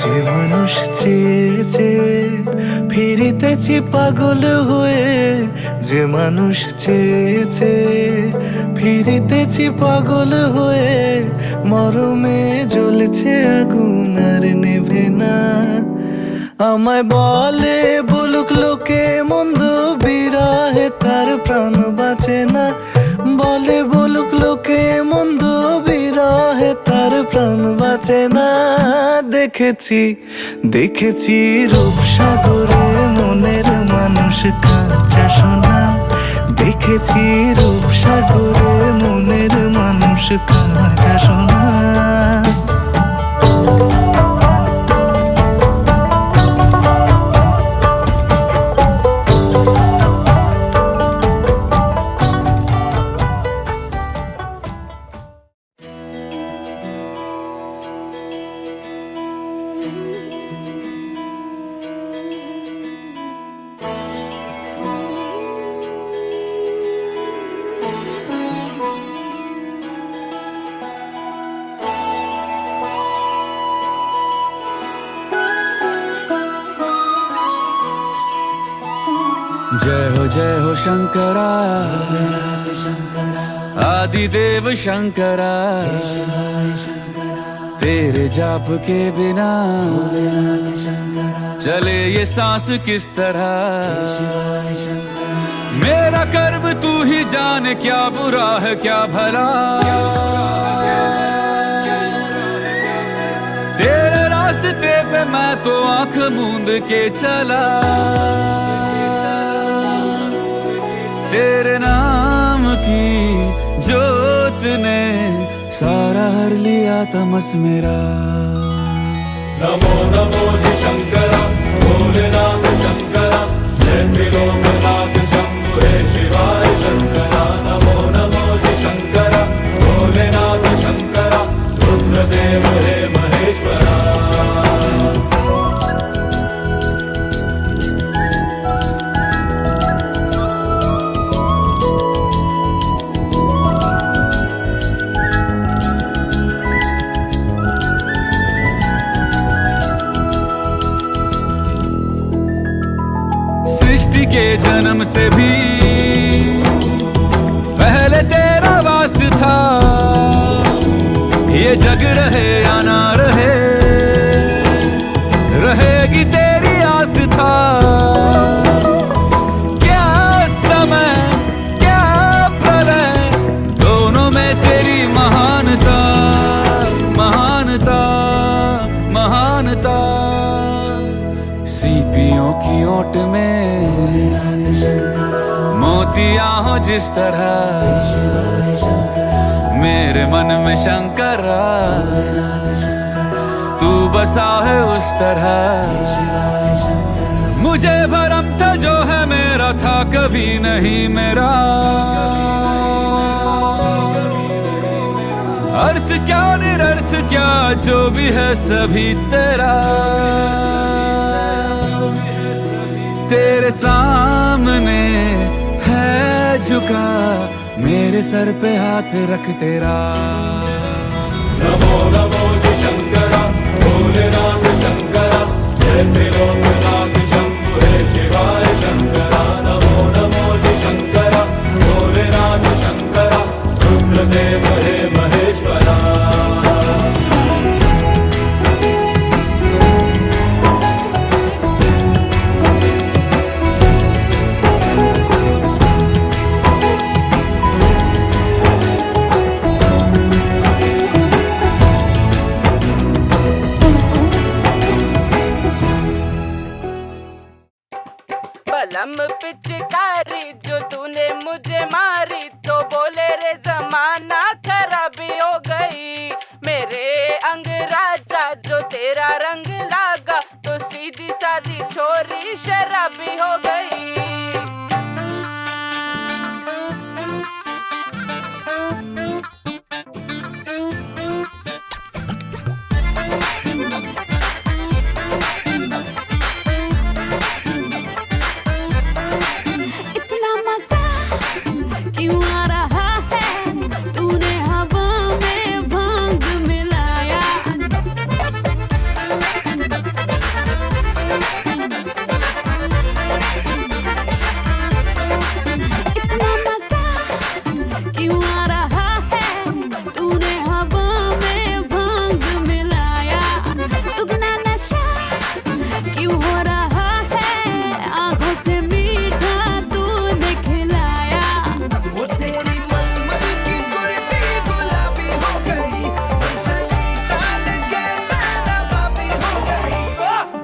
যে মানুষ চেয়েছে ফিরিতেছি পাগল হয়ে, যে মানুষ চেয়েছে ফিরিতেছি পাগল হয়ে, মরমে জ্বলছে আগুন আর নেভে না। আমায় বলে বলুক লোকে মন্দ, বিরহে তার প্রাণ বাঁচে না। বলে বলুক লোকে মন্দ, বিরহে তার প্রাণ বাঁচে না। দেখেছি দেখেছি রূপসাগরে মনের মানুষ কাঁচা সোনা। দেখেছি রূপসাগরে মনের মানুষ কাঁচা সোনা। जय हो शंकरा, आदिदेव शंकरा। तेरे जाप के बिना चले ये सांस किस तरह। मेरा कर्म तू ही जाने, क्या बुरा है क्या भला। तेरे रास्ते पे मैं तो आंख मूंद के चला। तेरे नाम की जोत ने सारा हर लिया तमस मेरा। नमो नमो जी शंकरा, भोलेनाथ शंकरा, जय त्रिलोकनाथ शंभु हे शिवाय शंकरा। नमो नमो जी शंकरा, भोलेनाथ शंकरा, रुद्रदेव हे महेश्वरा। के जन्म से भी पहले तेरा वास था। ये जग रहे या ना रहे, रहेगी तेरी आस्था। क्या समय क्या प्रलय, दोनों में तेरी महानता महानता महानता। सीपियों की ओट में मोतिया हो जिस तरह, मेरे मन में शंकरा तू बसा है उस तरह। मुझे भरम था जो है मेरा था कभी नहीं मेरा। अर्थ क्या निरर्थ क्या जो भी है सभी तेरा। तेरे सामने है झुका मेरे सर पे हाथ रख तेरा। नमो नमो जी शंकरा, भोलेनाथ शंकरा, जय त्रिलोकनाथ शंभु हे शिवाय शंकरा। नमो नमो जी शंकरा, भोलेनाथ शंकरा, रुद्रदेव हे महेश्वरा। पिचकारी जो तूने मुझे मारी तो बोले रे जमाना खराबी हो गई। मेरे अंगराजा जो तेरा रंग लागा तो सीधी सादी छोरी शराबी हो गई। इतना मजा क्यों आ रहा है, तूने हवा में भांग मिलाया। इतना मजा क्यों आ रहा है, तूने हवा में भांग मिलाया। दुगना नशा क्यों हो रहा है, आंखों से मीठा तूने खिलाया। वो तेरी मलमल की कुर्ती गुलाबी हो गई, चली चाल के नवाबी हो गई।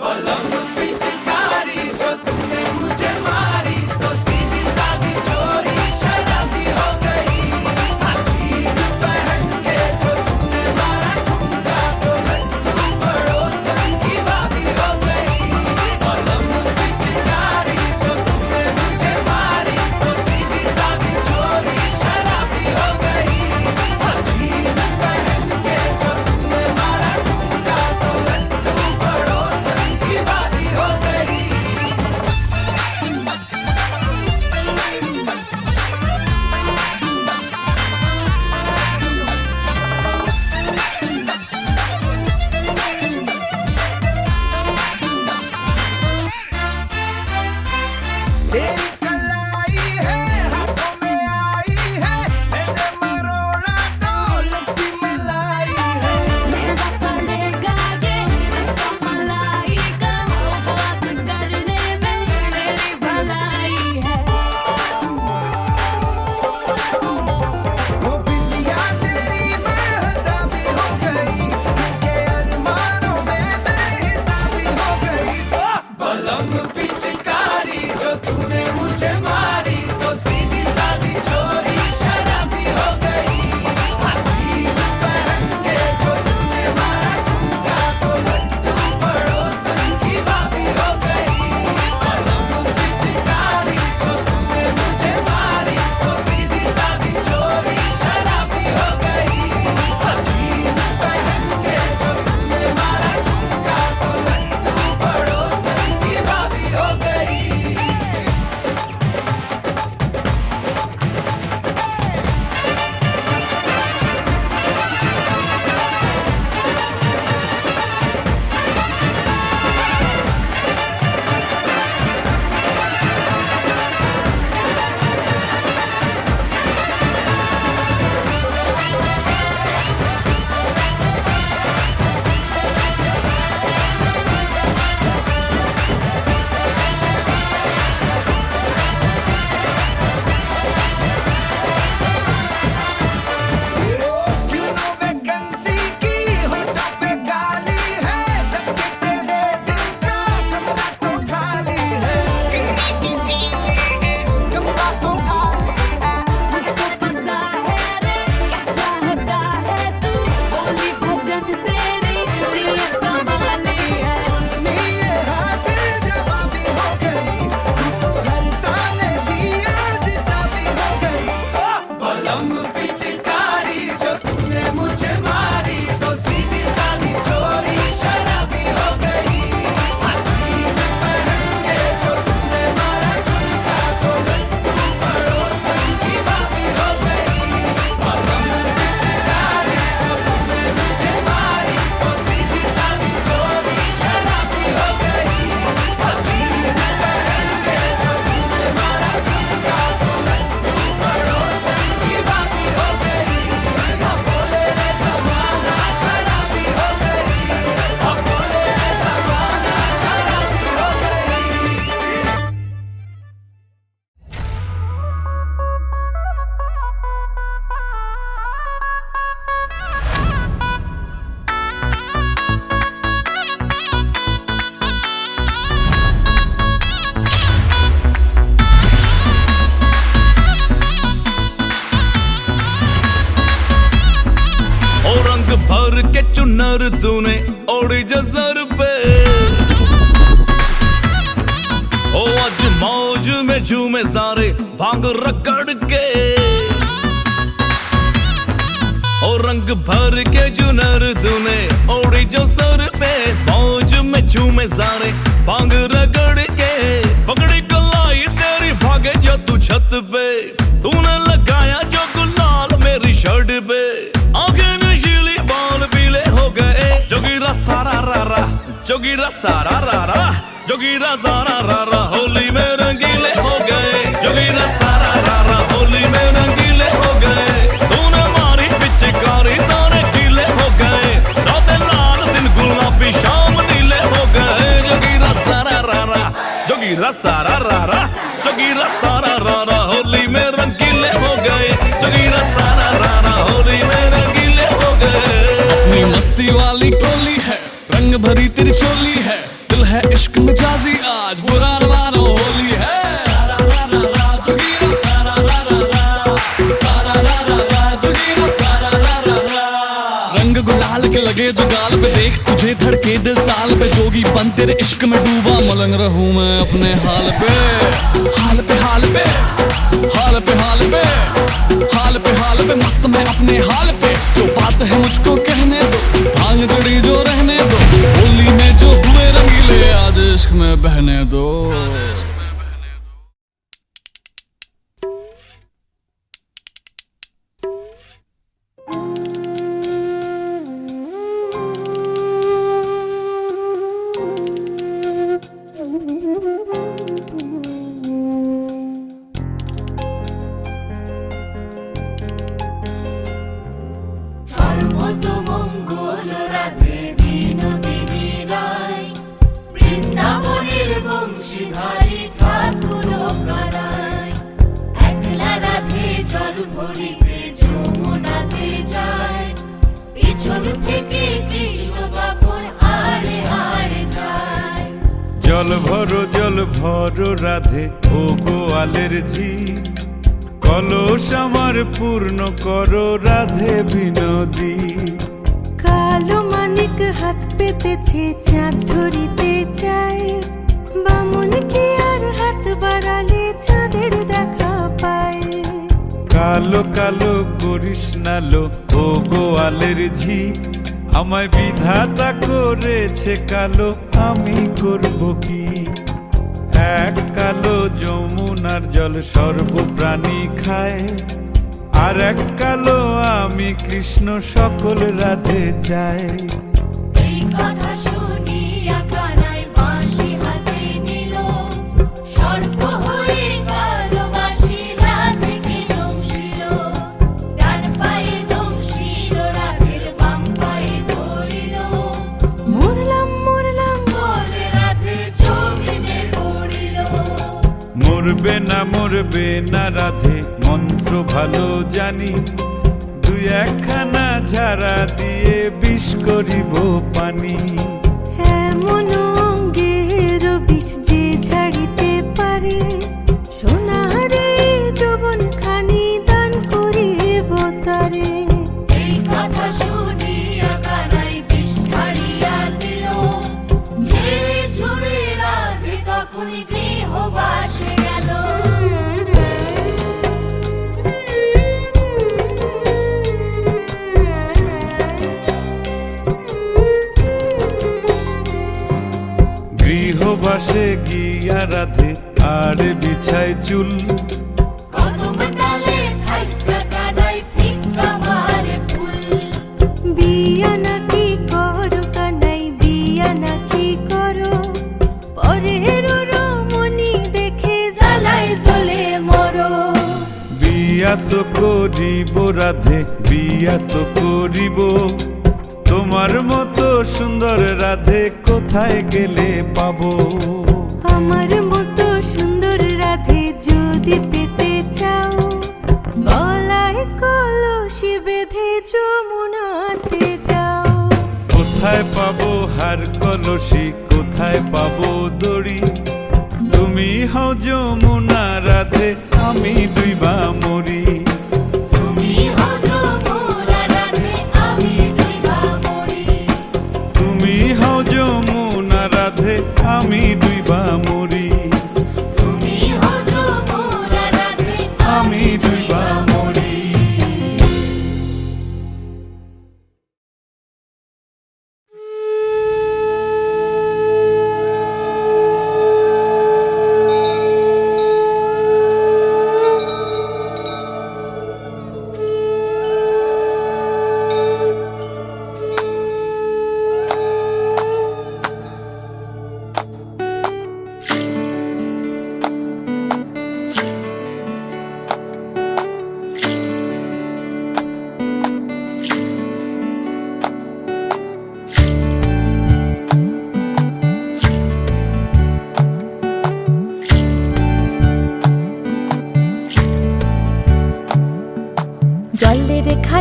बलम पिचकारी जो तूने मुझे मारी तो सीधी सादी छोरी शराबी हो गई। हर चीज पहन के जो तूने मारा ठुमका तो लड्डू पड़ोसन की भाभी हो गई। बलम पिचकारी जो तूने मुझे मारी तो सीधी सादी छोरी शराबी हो गई। हर चीज पहन के जो तूने मारा ठुमका तो लड्डू पड़ोसन की भाभी हो गई। तेरी कलाई है हाथों में आई है, मैंने मरोड़ा तो लगती मलाई है। महंगा पड़ेगा ये मलाई का, बात करने में तेरी भलाई है। वो बिटिया तेरी बेहदाबी हो गई, के अरमानों में बेहिसाबी हो गई। बलम पिचकारी जो तूने मुझे चुनर तूने ओढ़ी जसर पे। ओ आज मौज में झूमे सारे भांग रगड़ के। और रंग भर के चुनर तूने ओढ़ी जो सर पे। मौज में झूमे सारे भांग रगड़ के। पकड़ी कलाई तेरी भागे जो तू छत पे। तूने लगाया जो गुलाल मेरी शर्ट पे। आंखें नशीली बाल पीले हो गए। जोगीरा सारा रारा जोगीरा सारा रारा जोगीरा सारा रारा होली में रंगीले हो गए। जोगीरा सारा रारा होली में रंगीले हो गए। तूने मारी पिचकारी सारे गीले हो गए। रातें लाल दिन गुलाबी शाम नीले हो गए। जोगीरा सारा रारा जोगीरा सारा रारा जोगीरा सारा रारा होली में रंगीले हो गए। जोगीरा सारा रारा होली में रंगीले हो गए। अपनी मस्ती वाली टोली है, रंग भरी तेरी चोली है। दिल है इश्क मिजाजी आज बुरा न मानो होली है। सारा रा रा रा जोगीरा सारा रा रा रा। सारा रा रा रा जोगीरा सारा रा रा रा। रंग गुलाल के लगे जो गाल पे देख तुझे धड़के दिल ताल पे। जोगी बन तेरे इश्क में डूबा मलंग रहूं मैं अपने हाल पे। हाल पे हाल पे हाल पे हाल पे हाल पे हाल पे मस्त मैं अपने हाल पे। जो बात है मुझको कहने दो भांग चढ़ी जो रहने दो। होली में जो हुए रंगीले आज इश्क में बहने दो। সর্বতমঙ্গল রাধে বিনোদিনী রায়, বৃন্দাবনের বংশীধারী ঠাকুর কারায়। একলা রাধে জল ভরিতে যমুনাতে যায়, পিছন থেকে কৃষ্ণ তখন আড়ে আড়ে যায়। জল ভরো রাধে ও গোয়ালের ঝি। কলস আমার পূর্ণ করো রাধে বিনোদী। কালো মানিক হাত পেতেছে চাঁদ ধরিতে চায়। বামন কি আর হাত বাড়ালে চাঁদের দেখা পায়। কালো কালো করিস নালো ও গোয়ালের ঝি। আমায় বিধাতা করেছে কালো আমি করব কি। এক কালো যমুনার জল সর্বপ্রাণী খায়। আর এক কালো আমি কৃষ্ণ সকল রাধে চাই। এই কথা শুনিয়া কানাই বাঁশি হাতে নিল, সর্প হয়ে কালো বাঁশি রাধেকে দংশিল। ডান পায়ে দংশিল রাধের বাম পায়ে ধরিল। মরলাম মরলাম বলে রাধে জমিনে পড়িল। মরবে না রাধে মন্ত্র ভালো জানি। দুই একখানা ঝাড়া দিয়ে বিষ করিব পানি। এমন অঙ্গের বিষ যে ঝাড়িতে পারে। সোনারে যৌবন খানি দান করিব তারে। এই কথা শুনিয়া কানাই বিষ ছাড়িয়া দিল। ঝেড়ে ঝুড়ে রাধে তখনই গৃহবাসে গেল। গৃহবাসে গিয়া রাধে আর বিছায় চুল। কদম ডালে থাইকা কানাই ফিক্কা মারে ফুল। বিয়া নাকি করো কানাই বিয়া নাকি করো। পরের রমণী দেখে জ্বালায় জ্বলে মরো। বিয়া তো করিব রাধে বিয়া তো করিব। তোমার মতো সুন্দর রাধে কোথায় গেলে পাবো। আমার মতো সুন্দর রাধে যদি পেতে চাও। গলায় কলসি বেঁধে যমুনাতে যাও। কোথায় পাবো হার কলসি কোথায় পাবো দড়ি। তুমি হও যমুনা রাধে আমি ডুইবা মরি। তুমি হও যমুনা রাধে আমি ডুইবা মরি।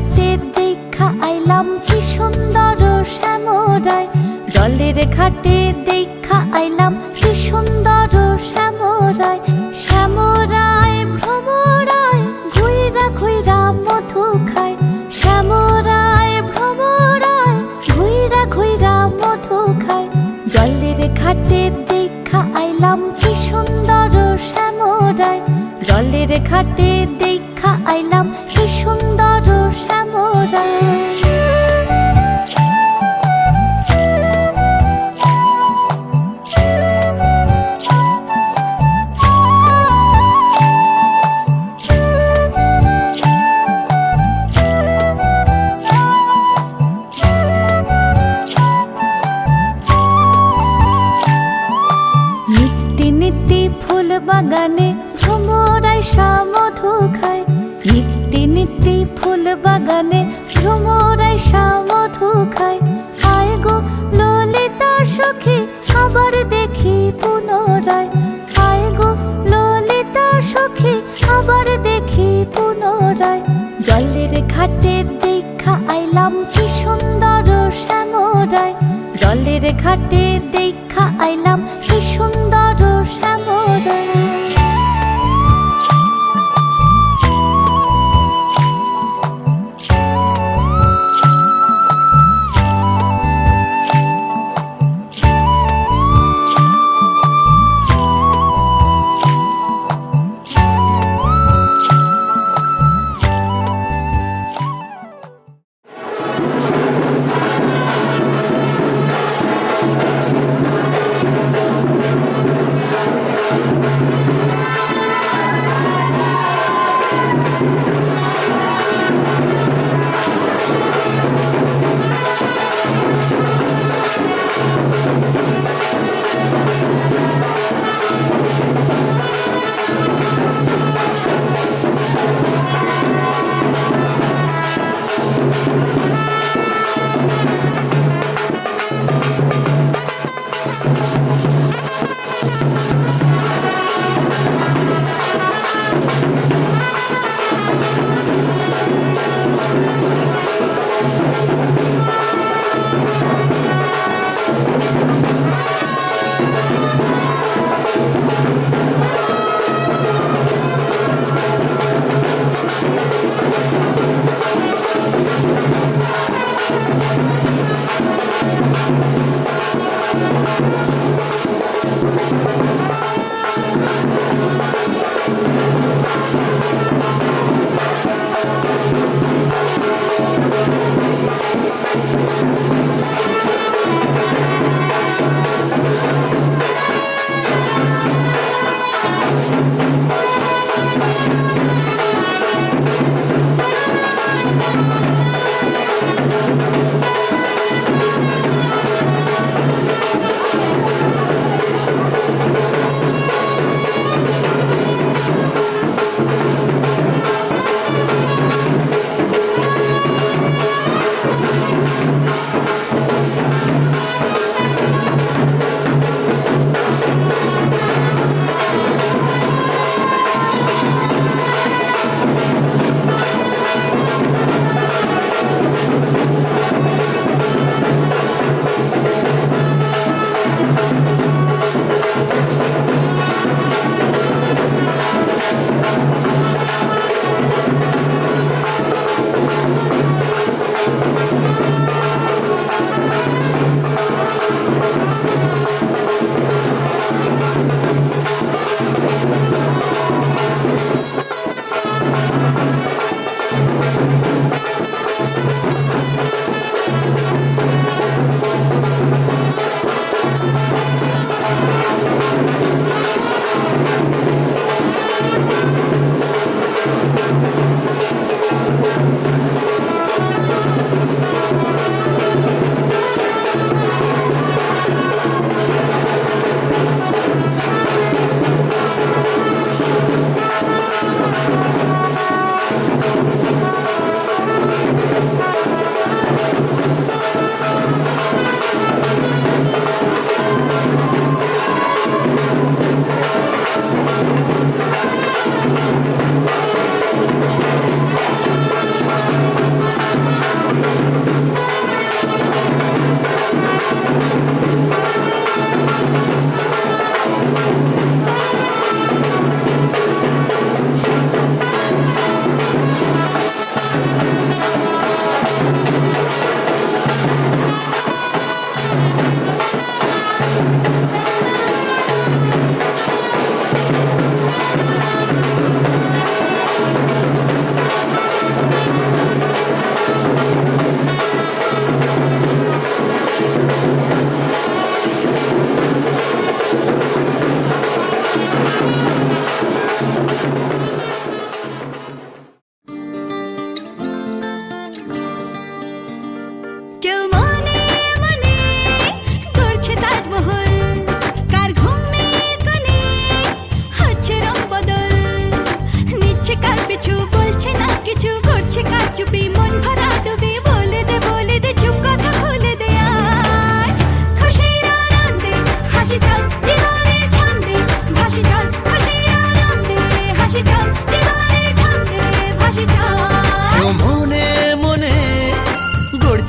ঘাটে দেখা আইলাম কি সুন্দর শ্যামরায়, জলের ঘাটে দেখা আইলাম কি সুন্দর শ্যামরায়। শ্যামরায় ভ্রমরায় ঘুইরা ঘুইরা মধু খায়, শ্যামরায় ভ্রমরায় ঘুইরা ঘুইরা মধু খায়। জলের ঘাটে দেখা আইলাম কি সুন্দর শ্যামরায়, জলের ঘাটে দেখা আইলাম কি সুন্দর শ্যামরায়। নিত্যি নিত্যি ফুল বাগানে ভ্রমরায় মধু খায়, নিত্যি নিত্যি ফুল বাগানে ভ্রমরায় মধু খায়। হায় গো ললিতা সখী আবার দেখি পুনরায়, হায় গো ললিতা সখী আবার দেখি পুনরায়। জলের ঘাটে দেখা আইলাম কি সুন্দর শ্যামরায়, জলের ঘাটে দেখা আইলাম কি সুন্দর শ্যামরায়।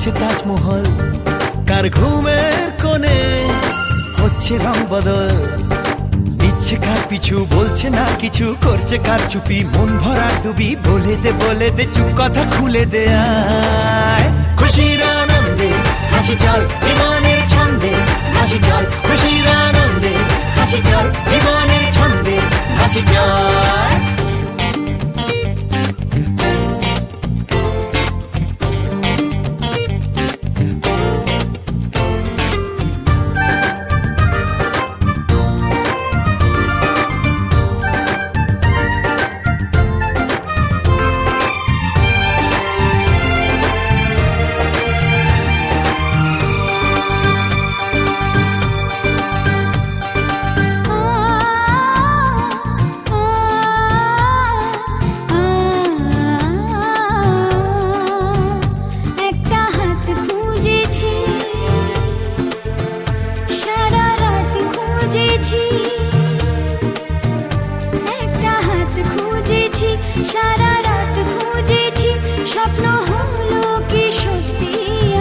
বানাচ্ছে তাজমহল, কার ঘুমের কোণে হচ্ছে রং বদল, নিচ্ছে কার পিছু বলছে না কিছু, করছে কার চুপি মন ভরা ডুবি, বলে দে চুপ কথা খুলে দে আয়। খুশির আনন্দে হাসি চল জীবনের ছন্দে হাসি চল, খুশির আনন্দে হাসি চল জীবনের ছন্দে হাসি চল। একটা হাত খুঁজেছি, সারা রাত খুঁজেছি, একটা হাত খুঁজেছি, সারা রাত খুঁজেছি, স্বপ্ন হলো কি সত্যি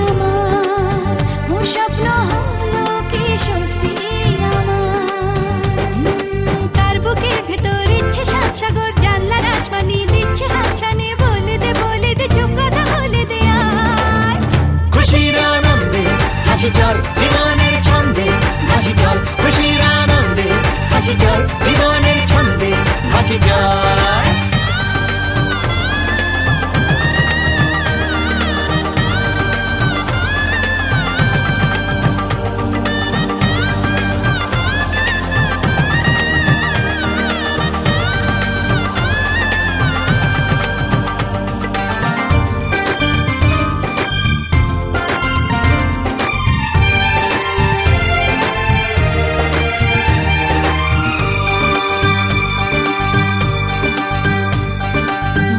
আমার, ও স্বপ্ন হলো কি সত্যি আমার। তার বুকের ভেতর ইচ্ছে সাত সাগর, জানলার আসমানি দিচ্ছে হাতছানি, বলে দে চুপ কথা বলে দে আয়। খুশির আনন্দে হাসি চল জীবনের ছন্দে হাসি চল, খুশির আনন্দে হাসি চল জীবনের ছন্দে হাসি চল।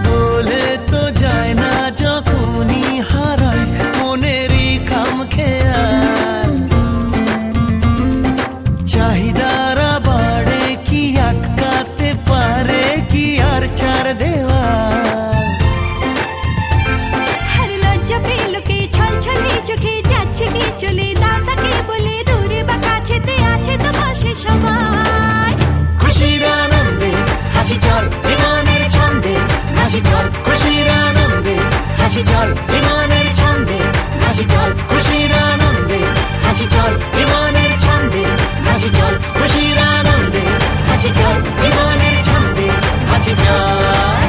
বলে তো যায় না যখনই হারায় মনেরই খাম খেয়াল, চাহিদারা বাড়ে কি আটকাতে পারে কি আর ছাড় দেওয়াল। আর লজ্জা পেল কে ছলছলে চোখে যাচ্ছে কি চলে, দাও তাকে বলে দূরে বা কাছেতে আছে তো পাশে সবাই। খুশির আনন্দে হাসি চল জীবনের ছন্দে হাসি চল, খুশির আনন্দে হাসি চল জীবনের ছন্দে হাসি চল, খুশির আনন্দে হাসি চল জীবনের ছন্দে হাসি চল, খুশির আনন্দে হাসি চল জীবনের ছন্দে হাসি চল।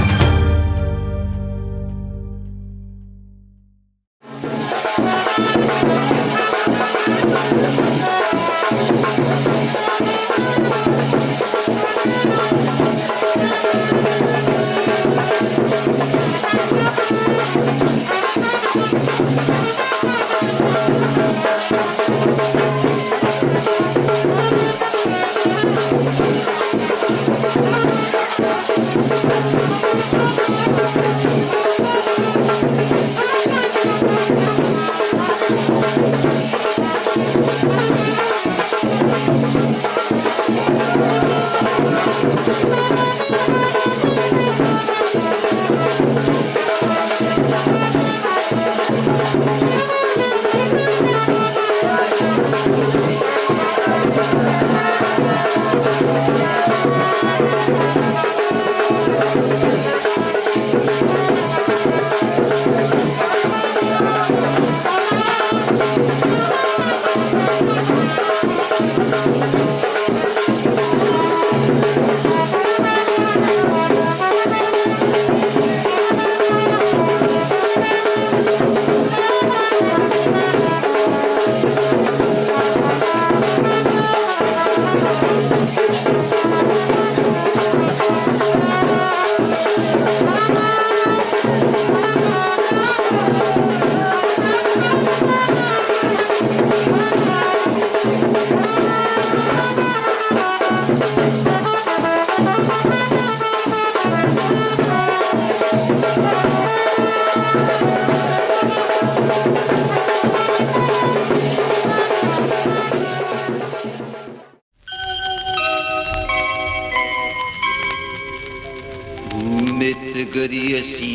भूमित गरियसी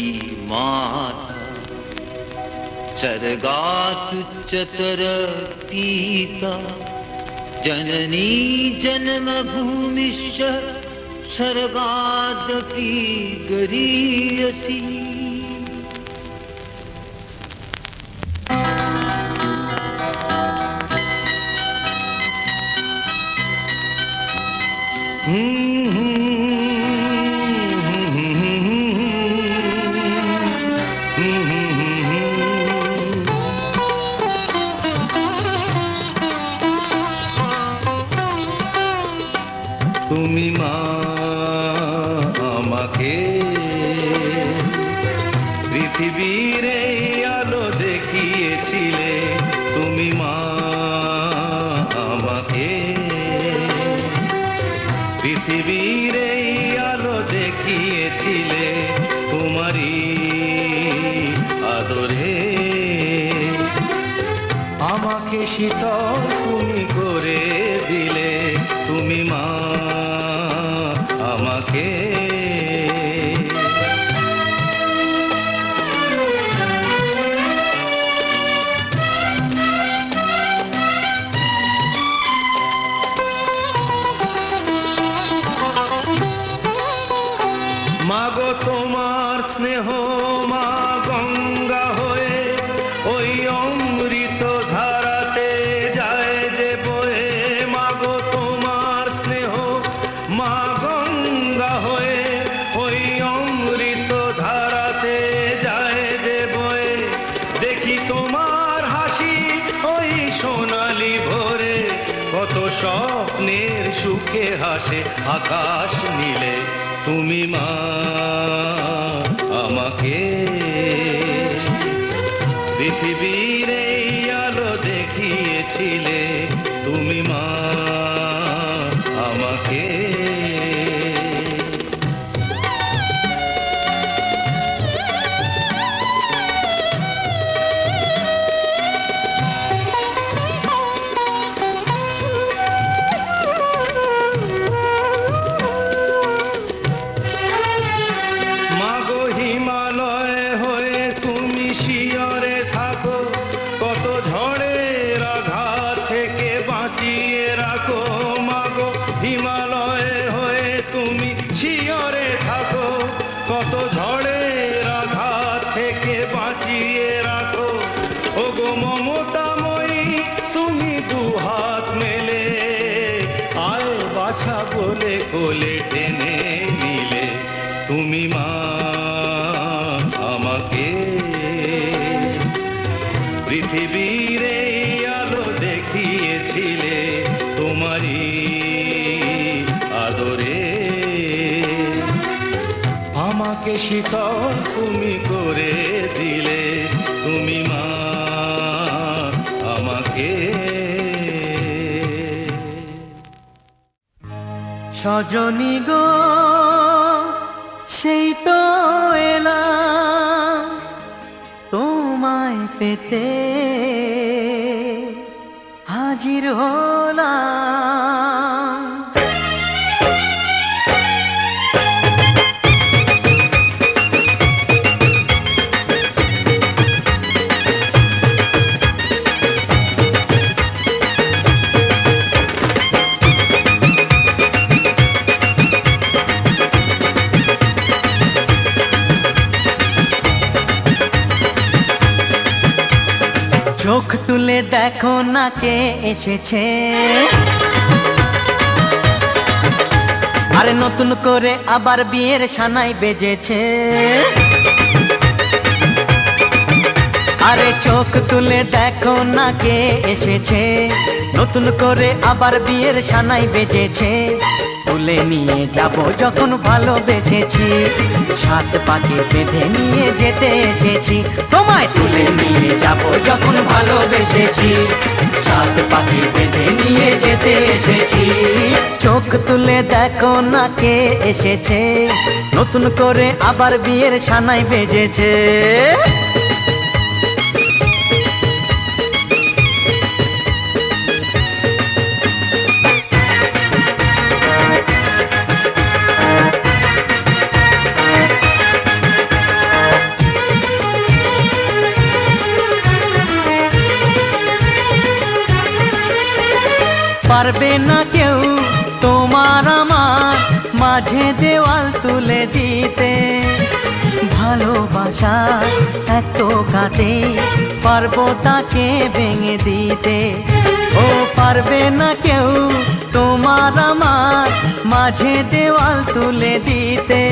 माता सर्गात्युच्चतर पीता जननी जन्मभूमिश्च सर्गादपि गरीयसी। তুমি মা আমাকে পৃথিবীর এই আলো দেখিয়েছিলে, তুমি মা আমাকে পৃথিবীর এই আলো দেখিয়েছিলে, তোমারই আদরে আমাকে শীতল তুমি করে দিলে, তুমি মা আমাকে। মাগো তোমার স্নেহ মা গঙ্গা হয়ে ওই অমৃত ধারাতে যায় যে বয়ে, মাগো তোমার স্নেহ মা গঙ্গা হয়ে ওই অমৃত ধারাতে যায় যে বয়ে, দেখি তোমার হাসি ওই সোনালি ভোরে, কত স্বপ্নের সুখে হাসে আকাশ নীলে, তুমি মা আমাকে পৃথিবীর এই আলো দেখিয়েছিলে, তুমি মা আমাকে। কত ঝড়ের আঘাত থেকে বাঁচিয়ে রাখো, ওগো মমতাময়ী তুমি দুহাত মেলে, আয় বাছা বলে কোলে টেনে নিলে, তুমি মা আমাকে পৃথিবীর এই আলো দেখিয়েছিলে, তোমারই আদরে আমাকে শীতল তুমি করে দিলে, তুমি মা আমাকে। সজনী গো সেই তো এলাম তোমায় পেতে, হাজির হলাম। চোখ তুলে দেখো না কে এসেছে, আরে নতুন করে আবার বিয়ের সানাই বেজেছে। আরে চোখ তুলে দেখো না কে এসেছে, নতুন করে আবার বিয়ের সানাই বেজেছে। তুলে নিয়ে যাব যখন ভালোবেসেছি, সাত পাকে বেঁধে নিয়ে যেতে এসেছি। তোমায় তুলে নিয়ে যাব যখন ভালোবেসেছি, সাত পাকে বেঁধে নিয়ে যেতে এসেছি। চোখ তুলে দেখো না কে এসেছে, নতুন করে আবার বিয়ের সানাই বেজেছে। পারবে না কেউ তোমার আমার মাঝে দেওয়াল তুলে দিতে। ভালোবাসা এক টোকাতে পারবো তাকে ভেঙে দিতে। ও পারবে না কেউ তোমার আমার মাঝে দেওয়াল তুলে দিতে।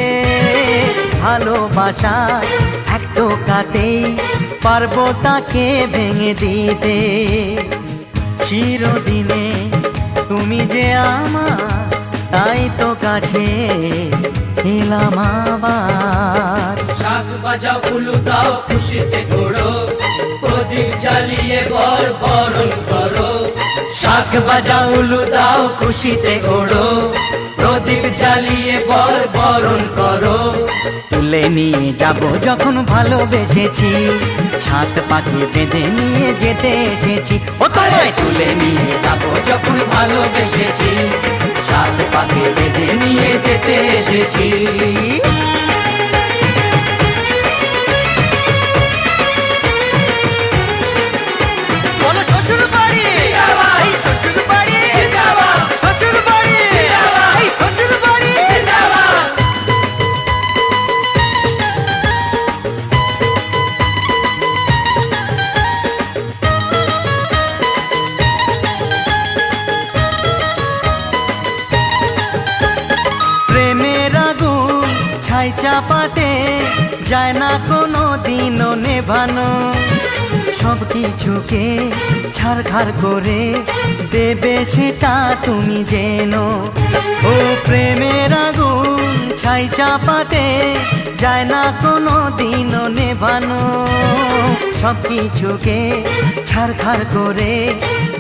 ভালোবাসা এক টোকাতেই পারবো তাকে ভেঙে দিতে। চিরদিনে তুমি যে আমার, তাই তো কাছে এলাম আবার। শাক বাজাও উলু দাও খুশিতে ঘোড়ো, প্রদীপ জ্বালিয়ে বর বরণ করো। শাক বাজাও উলু দাও খুশিতে ঘোড়ো, প্রদীপ জ্বালিয়ে বর বরণ করো। তুলে নিয়ে যাব যখন ভালোবেসেছি, সাত পাখি বেঁধে নিয়ে যেতে এসেছি। ও তোমায় তুলে নিয়ে যাব যখন ভালোবেসেছি, সাত পাকে বেঁধে নিয়ে যেতে এসেছি। বলো শ্বশুর বাড়ি, এই শ্বশুর বাড়ি, শ্বশুর বাড়ি, এই শ্বশুর বাড়ি। প্রেমের আগুন ছাই চাপাতে যায় না কোনো দিনও নেভানো। সব কিছুকে ছাড়খাড় করে দেবে সেটা তুমি জেনো। ও প্রেমের আগুন ছাই চাপাতে যায় না কোনো দিনও নেভানো। সব কিছুকে ছাড়খাড় করে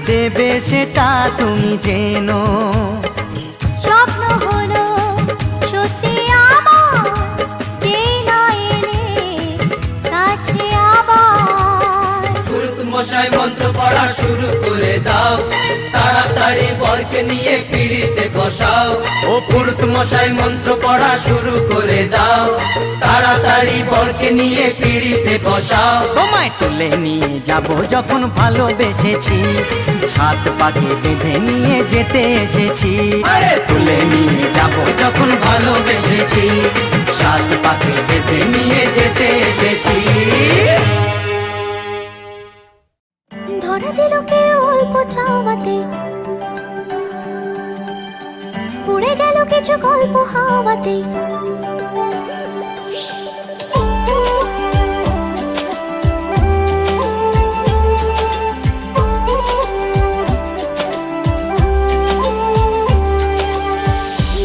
দেবে সেটা তুমি জেনো। স্বপ্ন হলো সত্যি আমার, যেই না এলে কাছে আবার। পুরুত মশাই মন্ত্র পড়া শুরু করে দাও, তাড়াতাড়ি বরকে নিয়ে পিড়িতে বসাও। ও পুরুত মশাই মন্ত্র পড়া শুরু করে দাও, তাড়াতাড়ি বরকে নিয়ে পিড়িতে বসাও। তোমায় তুলে নিয়ে যাব যখন ভালোবেসেছি, সাত পাখি বেঁধে নিয়ে যেতে এসেছি। আরে তুলে নিয়ে যাব যখন ভালোবেসেছি, সাত পাকে বেঁধে নিয়ে যেতে এসেছি। ধরা দিল কে অল্প চাওয়াতে, উড়ে গেল কিছু গল্প হাওয়াতে।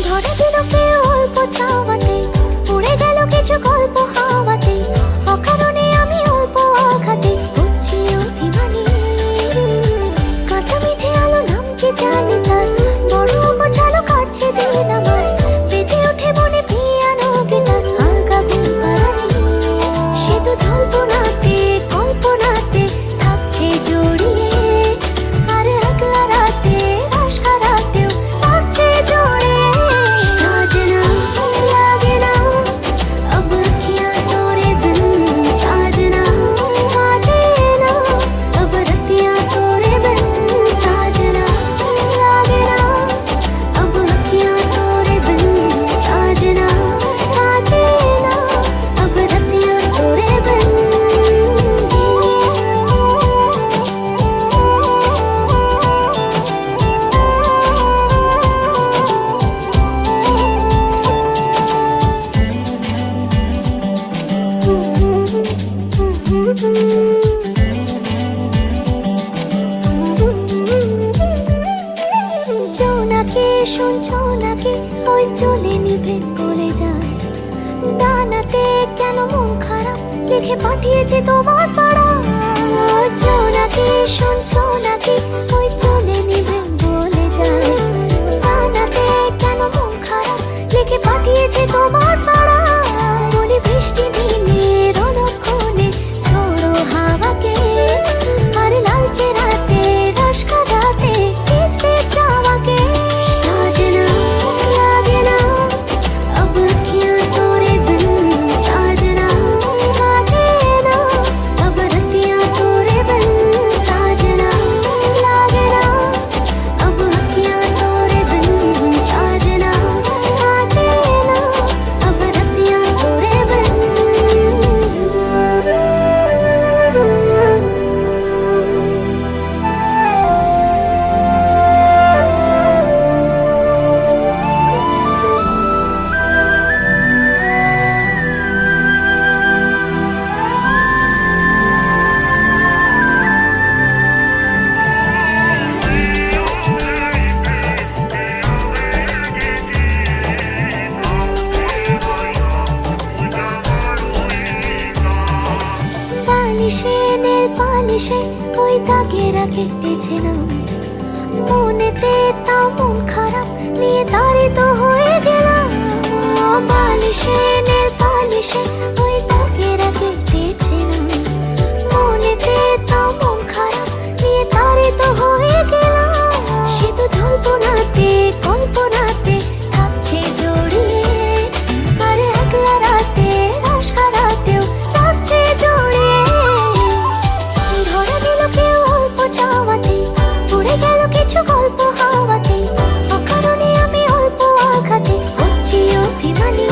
ধরা দিল কে অল্প চাওয়াতে, উড়ে গেল কিছু গল্প হাওয়াতে। অকারণে আমি অল্প আঘাতে হচ্ছি অভিমানী। কাঁচা মিঠে আলো নাম কি জানি তার, বড় গোছালো কাটছে দিন আমার। বেজে ওঠে মনে পিয়ানো গিটার, হালকা ঘুম পাড়ানি। সে তো জল্পনাতে কল্পনাতে থাকছে জড়িয়ে, আর একলা রাতে আশকা রাতেও থাকছে জড়িয়ে। সাজনা লাগে না अब अखियाँ तोरे बिन, साजना काटे ना अब रतियाँ तोरे बिन। साजना लागे ना अब अखियाँ तोरे बिन, साजना काटे ना अब रतियाँ तोरे बिन। জোনাকে শুনছো নাকি ওই চলে নিভে বলে যায়। ডানাতে কেন মন খারাপ লিখে পাঠিয়েছে তোমার পাড়া। জোনাকে শুনছো নাকি ওই চলে নিভে বলে যায়। ডানাতে কেন মন খারাপ লিখে পাঠিয়েছে তোমার পাড়া। বলি বৃষ্টি দিনের অলক্ষণে ছোড়ো হাওয়াকে, আর লালচে রাতে রাশকা রাতে কিসে চাওয়াকে। साजना लागे ना अब अखियाँ तोरे बिन, साजना काटे ना अब रतियाँ तोरे बिन। साजना लागे ना अब अखियाँ বালিশে নীল পালিশে ওই দাগেরা কেটেছে না মনেতে তা মন খারাপ নিয়ে তাড়িত হয়ে গেলাম বালিশে নীল পালিশে ওই দাগেরা কেটেছে না মনেতে তা মন খারাপ নিয়ে তাড়িত হয়ে গেলাম সে তো জল্পনাতে কল্পনাতে থাকছে জড়িয়ে আর একলা রাতে রাশ কারাতেও থাকছে জড়িয়ে ধরা দিল কেউ অল্প চাওয়াতে পড়ে গেল কিছু গল্প হাওয়াতে অকারণে আমি অল্প আঘাতে হচ্ছি অভিমানী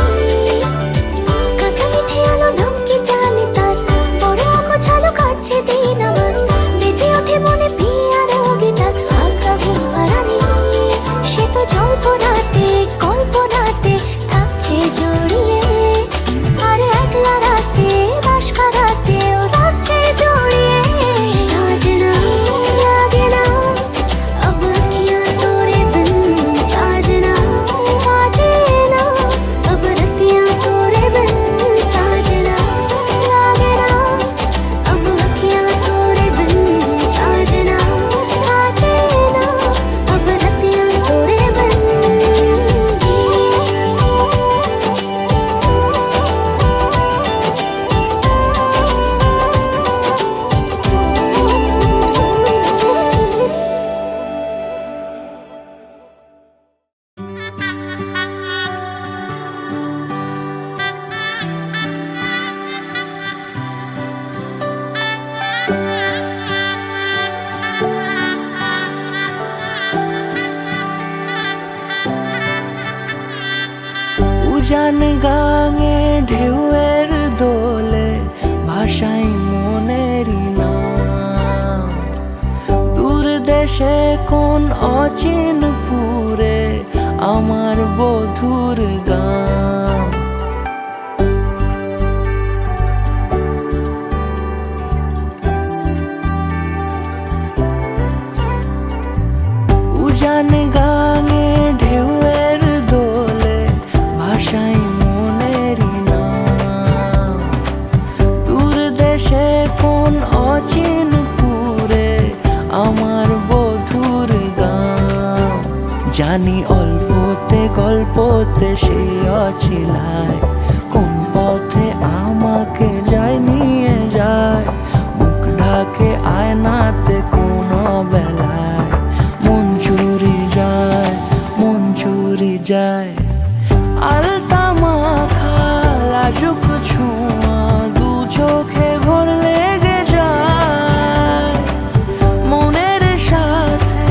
কাঁচা মিঠে আলো নাম কি জানি তার বড় অগোছালো কাটছে দিন আমার বেজে ওঠে মনে পিয়ানো গিটার হালকা ঘুম হারানি সে তো জল্পনাতে কল্পনাতে থাকছে জড়িয়ে আর একলা রাতে বাস কারাতেও থাকছে জড়িয়ে সাজনা লাগে না अब रतियां तोरे बिन साजना काटे ना अब रतियां तोरे बिन साजना लागे ना अब रतियां तोरे बिन साजना काटे ना अब रतियां तोरे बिन উজান গাঙে ঢেউয়ের দোলে ভাষাই মনেরই নাম দূর দেশে কোন অচিন পুরে আমার বধুর গান উজান গাঙে ঢেউয়ের দোলে ভাষাই মনেরই নাম দূর দেশে কোন অচিন পুরে আমার বধুর গান জানি অল্পতে গল্পতে সে অছিলায় কোন পথে আমাকে যায় নিয়ে যায় মুখ ঢাকে আয়নাতে কোন বেলায় মন চুরি যায় আলতা মাখা লাজুক ছোঁয়া দু চোখে ঘোর লেগে যায় মনের সাথে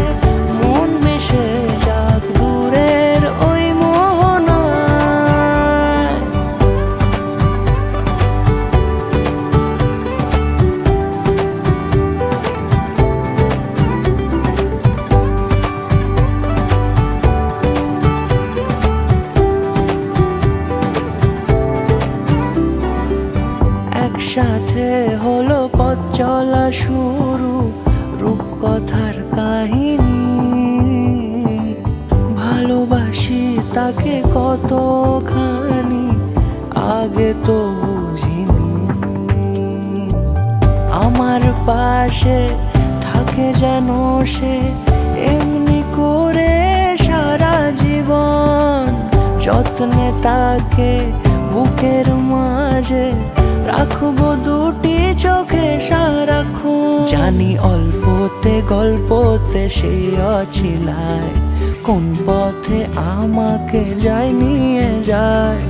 মন মিশে যাক দূরের ওই মোহনায় একসাথে হলো পথ চলা শুরু রূপকথার কাহিনী ভালোবাসি তাকে কতখানি আগে তো বুঝিনি আমার পাশে থাকে যেন সে এমনি করে সারা জীবন যত্নে তাকে বুকের মাঝে রাখবো দুটি চোখে সারাক্ষণ জানি অল্পতে গল্পতে সে অছিলায় কোন পথে আমাকে যায় নিয়ে যায়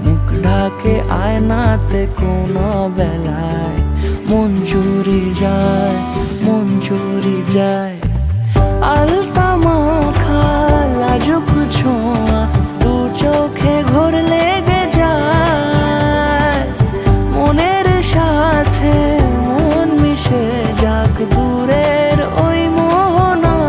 মুখ ঢাকে আয়নাতে কোন বেলায় মন চুরি যায় আলতা মাখা লাজুক ছোঁয়া দু চোখে ঘোর লেগে যায় মনের সাথে মন মিশে যাক দূরের ওই মোহনায়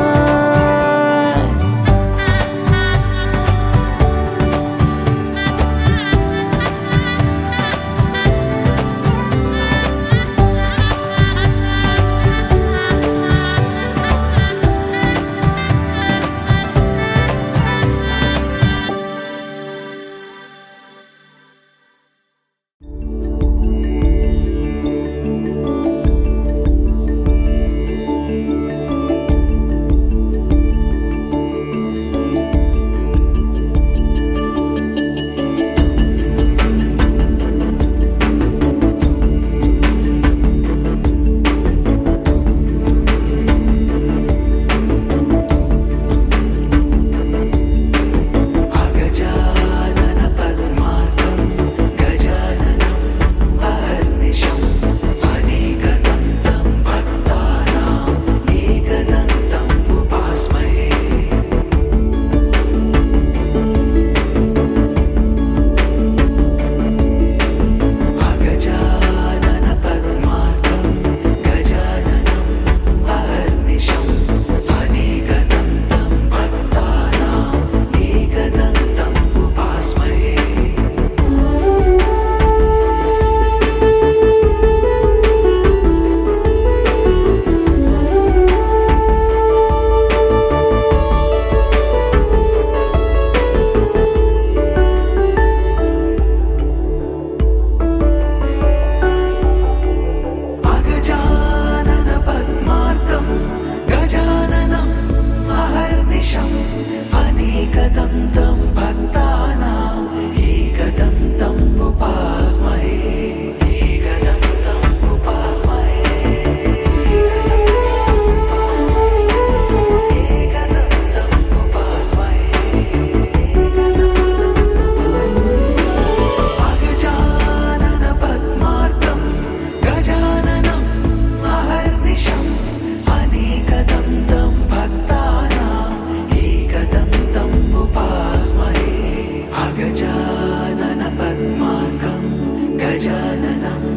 गजाननम्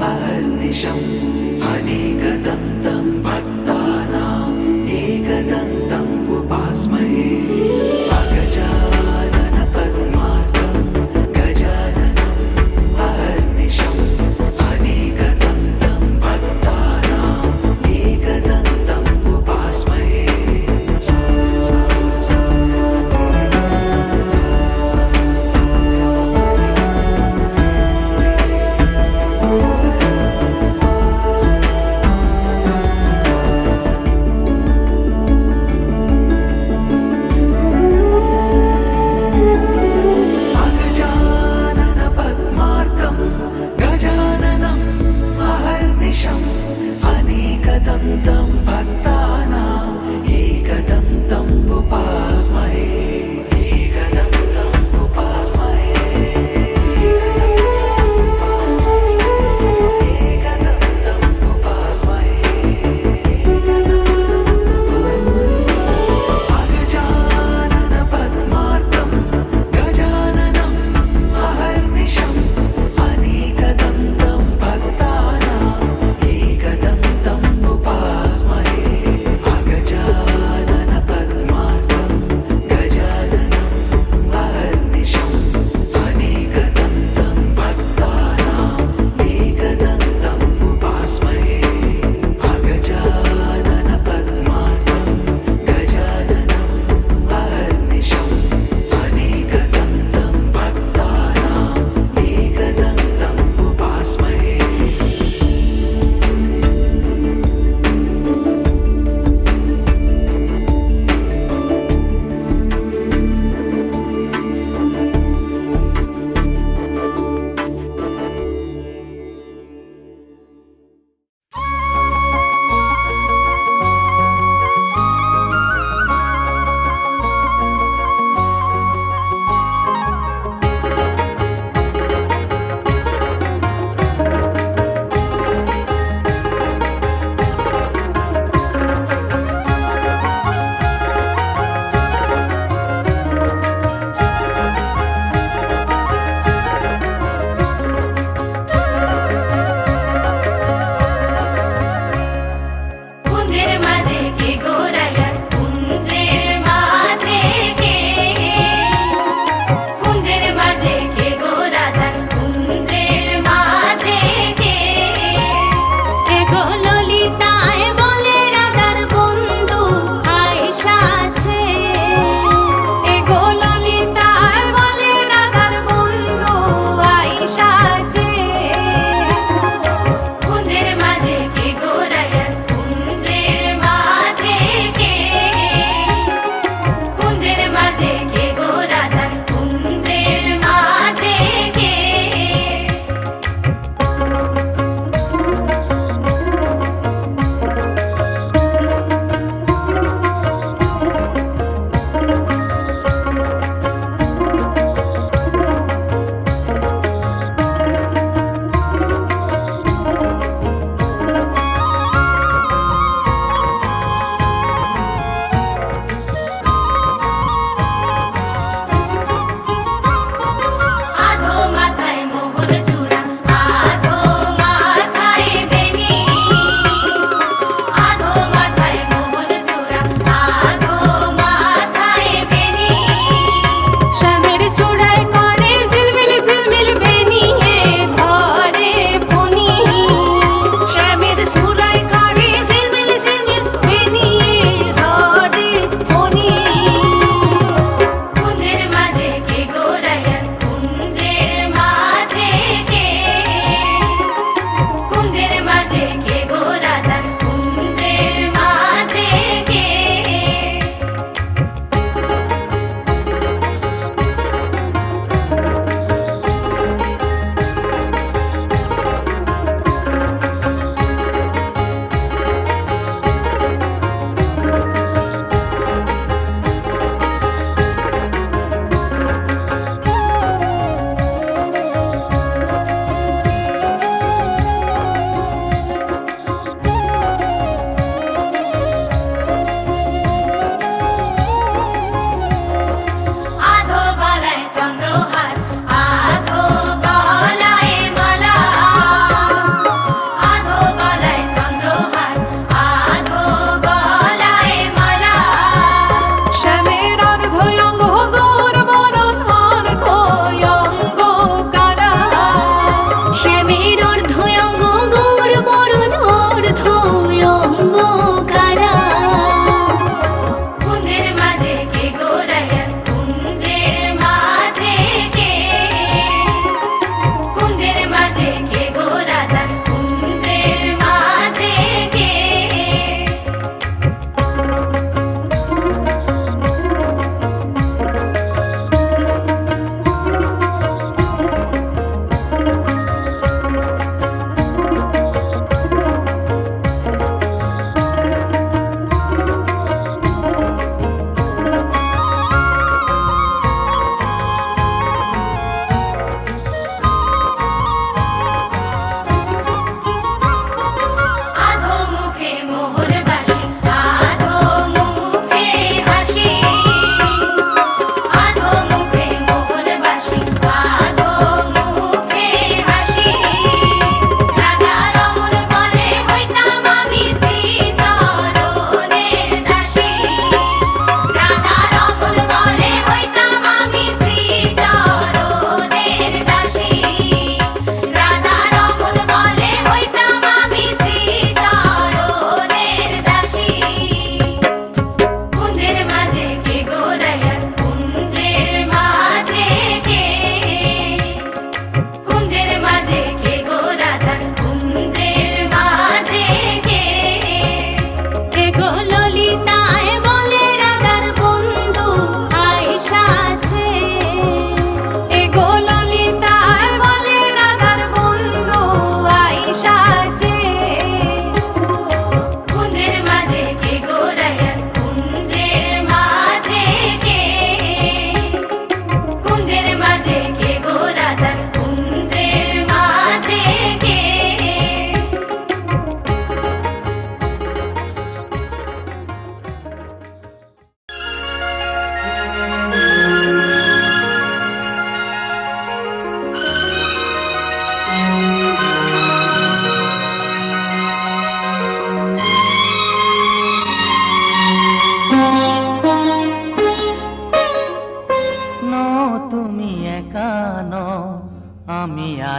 अहर्निशम् अनेकदन्तं भक्तानाम् एकदन्तम् उपास्महे अगजानन पद्मार्कं गजाननम् अहर्निशम् अनेकदन्तं भक्तानाम् एकदन्तम् उपास्महे अगजानन पद्मार्कं गजाननम् अहर्निशम् अनेकदन्तं भक्तानाम् एकदन्तम् उपास्महे एकदन्तम् उपास्महे एकदन्तम् उपास्महे अगजानन पद्मार्कं गजाननम् अहर्निशम् अनेकदन्तं भक्तानाम् एकदन्तम् उपास्महे अगजानन पद्मार्कं गजाननम् अहर्निशम् अनेकदन्तं भक्तानाम् एकदन्तम् उपास्महे अगजानन पद्मार्कं गजाननम् अहर्निशम् अनेकदन्तं भक्तानाम् एकदन्तम् उपास्महे কুঞ্জের মাঝে কে গোরায়া কুঞ্জের মাঝে কে কুঞ্জের মাঝে কে গোরাধান কুঞ্জের মাঝে কে এগো ললিতায় বলে রাধার বন্ধু আয়েশা আছে এগো ললিতায় বলে রাধার বন্ধু আয়েশা আছে কুঞ্জের মাঝে কে গোরায়া কুঞ্জের মাঝে কে কুঞ্জের মাঝে কে গোরাধান কুঞ্জের মাঝে কে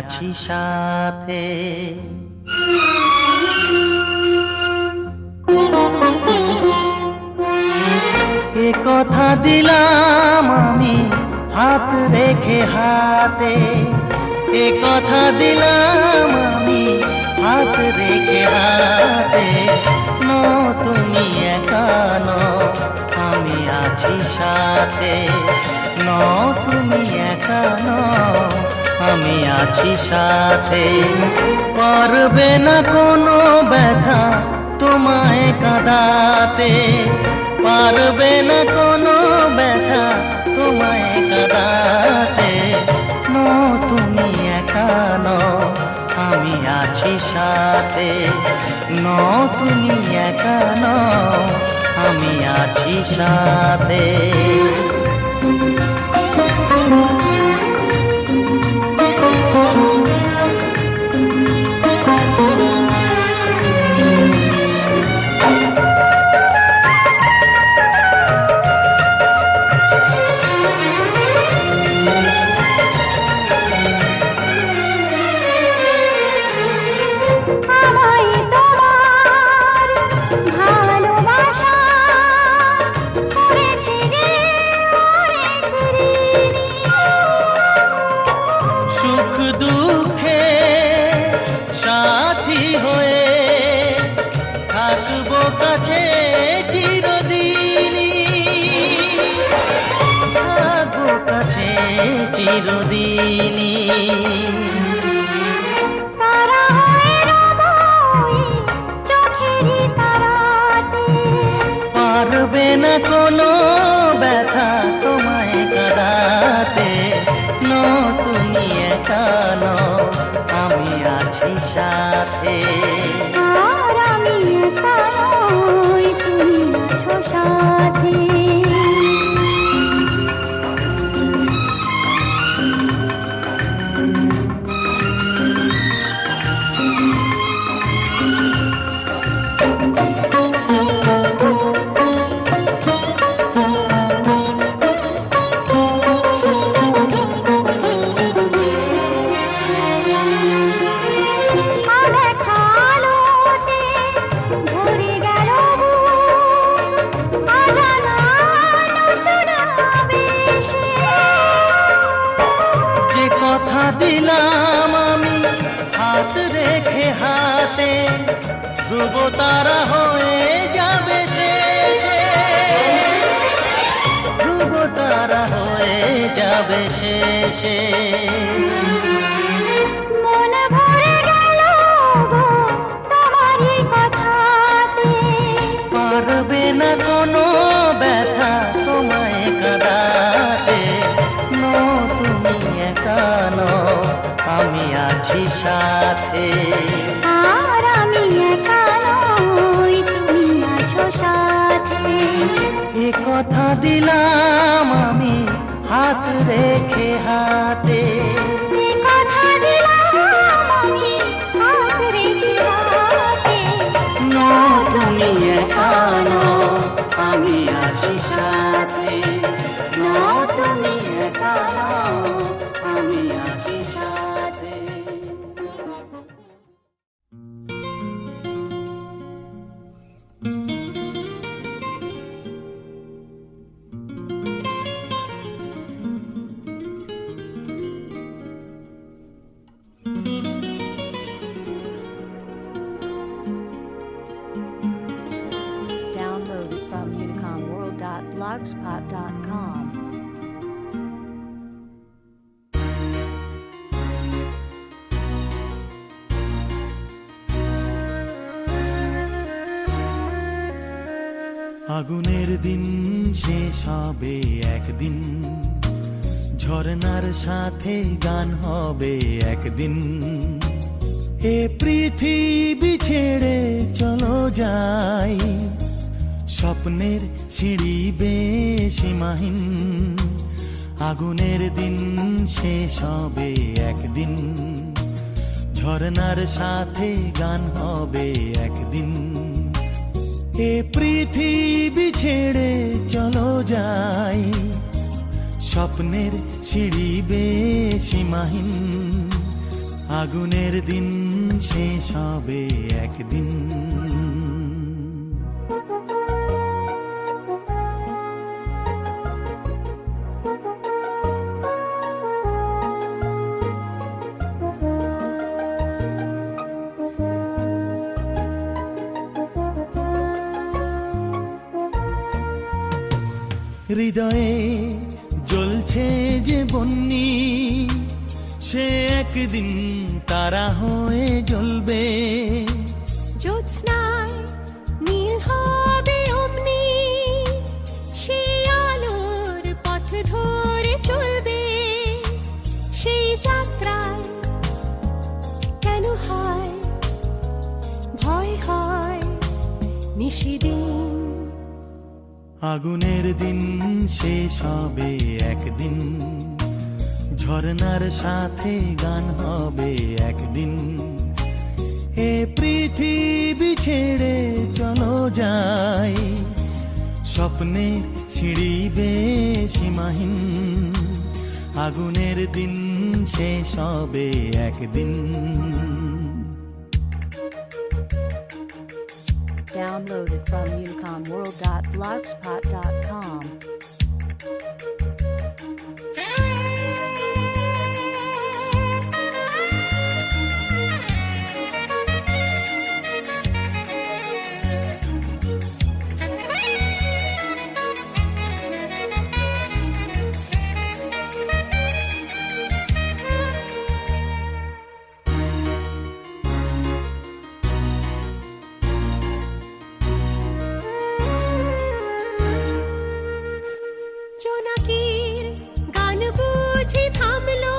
আছি সাথে। এ কথা দিলাম আমি হাত রেখে হাতে, এ কথা দিলাম আমি হাত রেখে হাতে। নো তুমি একা নও, আমি আছি সাথে। নো তুমি একা নও, আমি আছি সাথে। পারবে না কোনো ব্যথা তোমায় কাঁদাতে, পারবে না কোনো ব্যথা তোমায় কাঁদাতে। নো তুমি একা নও, আমি আছি সাথে। নো তুমি একা নও, আমি আছি সাথে। সুখ দুঃখে সাথী হয়ে থাকবো কাছে চিরদিনই, থাকবো কাছে চিরদিনই। পারবে না কোনো ব্যথা তোমায় কাঁদাতে। নো তুমি একা নও, আমি আছি সাথে। আর আমি একা নই, তুমি আছো সাথে। যে কথা দিলাম আমি হাত রেখে হাতে, ধ্রুব তারা হয়ে যাবে শেষে, ধ্রুব তারা হয়ে যাবে শেষে। মনে ভরে গেল গো তোমারই কথাতে, পারবে না কোনো ব্যথা তোমায় কাঁদাতে। নো তুমি একা নও, আমি আছি সাথে। আর আমি একা নই, তুমি আছো সাথে। এ কথা দিলাম আমি হাত রেখে হাতে, এ কথা দিলাম আমি হাত রেখে হাতে। নো তুমি একা নও, আমি আছি সাথে। নো তুমি একা নও, আমি আছি সাথে। Downloaded from unicomworld.blogspot.com. আগুনের দিন শেষ হবে একদিন, ঝরনার সাথে গান হবে একদিন। এ পৃথিবী ছেড়ে চলো যাই, স্বপ্নের সিঁড়ি বেয়ে সীমাহীন। আগুনের দিন শেষ হবে একদিন, ঝরনার সাথে গান হবে একদিন। এ পৃথিবী ছেড়ে চলো যাই, স্বপ্নের সিঁড়ি বেয়ে সীমাহীন। আগুনের দিন শেষ হবে একদিন। হৃদয়ে জ্বলছে যে বন্যি, সে একদিন তারা হয়ে জ্বলবে। জ্যোৎস্নায় নীল হবে অমনি, সে আলোর পথ ধরে চলবে। সেই যাত্রায় কেন হয় ভয় হয় নিশিদিন। আগুনের দিন শেষ হবে একদিন, ঝরনার সাথে গান হবে একদিন। এ পৃথিবী ছেড়ে চলো যাই, স্বপ্নে সিঁড়ি বেয়ে সীমাহীন। আগুনের দিন শেষ হবে একদিন। Downloaded from unicomworld.blogspot.com. জোনাকির গান বুঝি থামলো,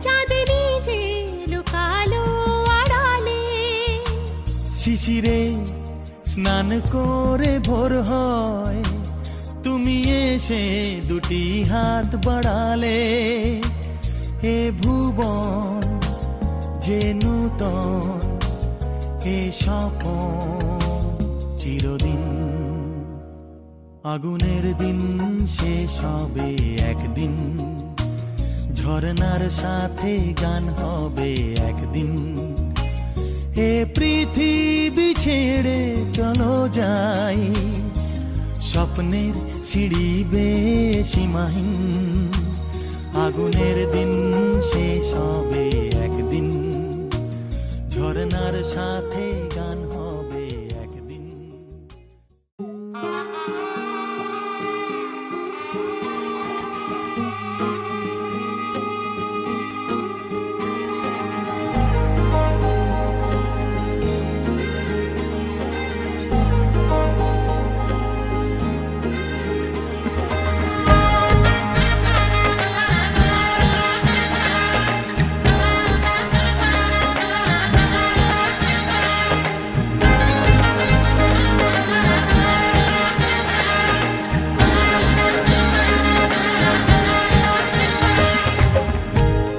চাঁদনি যে লুকালো আড়ালে। শিশিরে স্নান করে ভোর হয়, তুমি এসে দুটি হাত বাড়ালে। হে ভুবন যে নূতন, হে স্বপন চিরদিন। আগুনের দিন শেষ হবে একদিন, ঝরনার সাথে গান হবে একদিন। এ পৃথিবী ছেড়ে চলো যাই, স্বপ্নের সিঁড়ি বেয়ে সীমাহীন। আগুনের দিন শেষ হবে একদিন, ঝরনার সাথে গান হবে একদিন।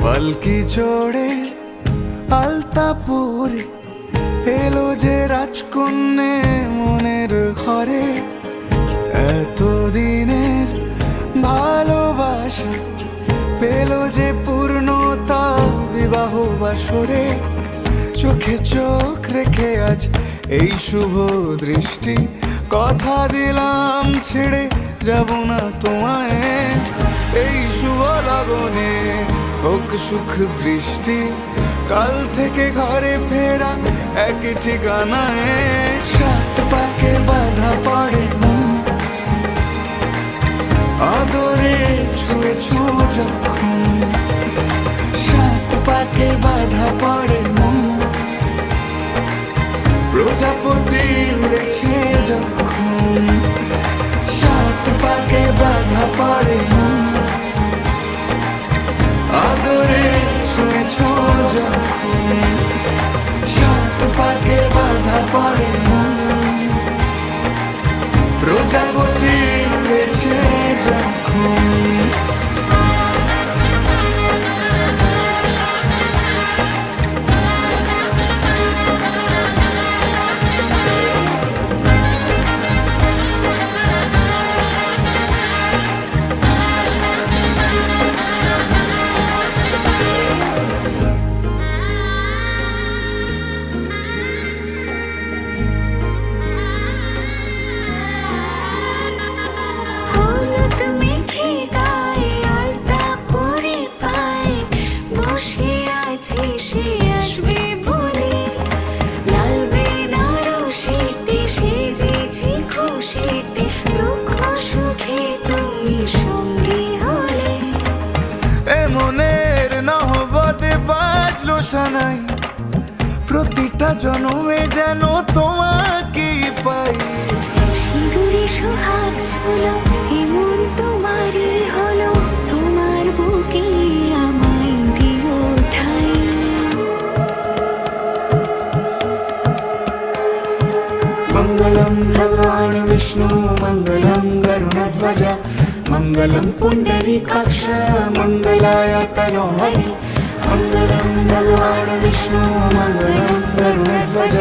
পালকি চড়ে আলতাপুর এলো যে রাজকন্যে মনের ঘরে। এতদিনের ভালোবাসা পেল যে পূর্ণতা বিবাহ বাসরে। চোখে চোখ রেখে আজ এই শুভ দৃষ্টি, কথা দিলাম ছেড়ে যাব না তোমায়। এই শুভ লগনে হোক সুখ বৃষ্টি, কাল থেকে ঘরে ফেরা এক ঠিকানায়। সাত পাকে বাধা পড়ে মন, আদরে ছুঁয়েছ যখন। সাত পাকে বাধা পড়ে মন, প্রজাপতি উড়েছে যখন। সাত পাকে বাধা পড়ে মন, আদরে ছুঁয়েছ যখন। সাত পাকে বাধা পড়ে মন, প্রজাপতি উড়েছে যখন। আশা নাই, প্রতিটা জন্মে যেন তোমাকেই পাই। সিঁদুরে সোহাগ ঝুলো এমন তোমারই হলো, তোমার বুকে আমায় দিও ঠাই। মঙ্গলম ভগবান বিষ্ণু মঙ্গলম গরুড়ধ্বজ মঙ্গলম পুণ্ডরীকাক্ষ মঙ্গলায় তনো হরি। মঙ্গলম ভগবান বিষ্ণু মঙ্গলম গরুড়ধ্বজ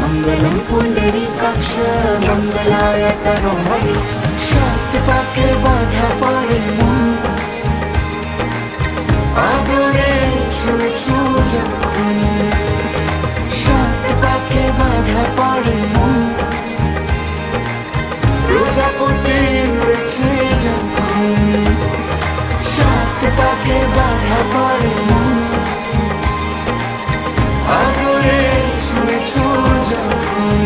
মঙ্গলম পুণ্ডরীকাক্ষ মঙ্গলায় তনো হরি। সাত পাকে বাধা পড়ে মন, আদরে ছুঁয়েছো যখন। সাত পাকে বাধা পড়ে মন, প্রজাপতি উড়েছে যখন। সাত পাকে বাধা পড়ে মন, আদরে ছুঁয়েছো যখন।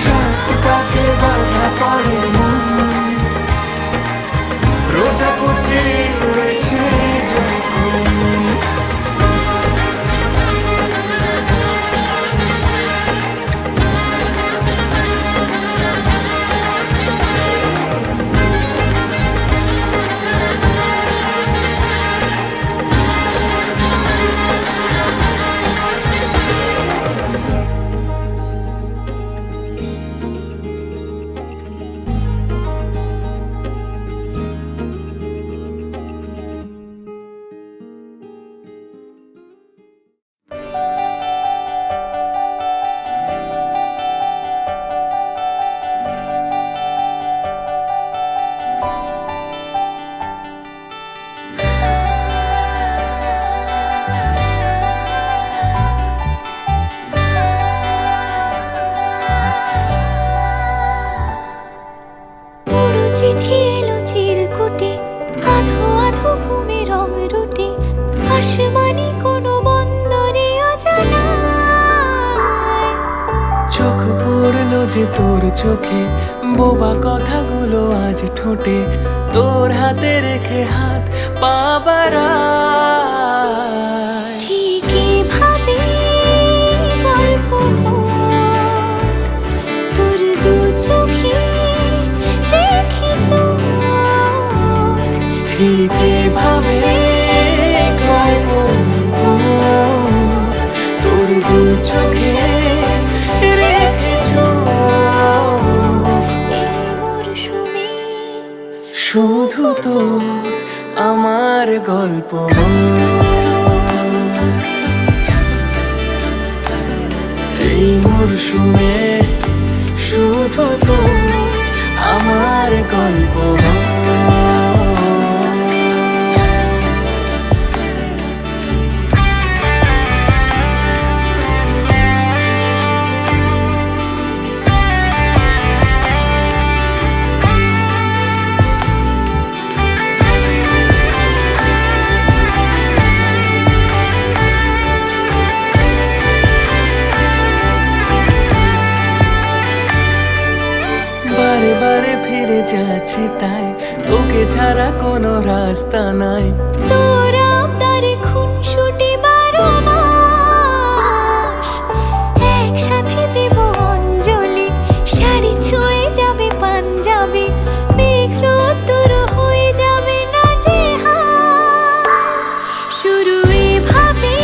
সাত পাকে বাধা পড়ে মন, প্রজাপতি উড়েছে যখন। চিঠি এলো চিরকুটে, আধো আধো ঘুমে রং রুটে, আসমানি কোনো বন্দরে অজানায়। চোখ পড়লো যে তোর চোখে, বোবা কথাগুলো আজ ঠোঁটে, তোর হাতে রেখে হাত পা বাড়ায়। ঠিক এভাবে গল্প তোর দু চোখে রেখে চোখ। ঠিক এভাবে গল্প তোর দু চোখে রেখে চোখ। এই মরশুমে শুধু তো আমার গল্প, এই মরশুমে শুধু তো আমার গল্প। বারে বারে ফিরে যাচ্ছি তাই, তোকে ছাড়া কোনো রাস্তা নাই। তোর আবদারে খুনসুটি 12 মাস, একসাথে দেব অঞ্জলি, শাড়ি ছুঁয়ে যাবে পাঞ্জাবি, মেঘ রোদ্দুর হয়ে যাবে নাজেহাল। শুরু এভাবে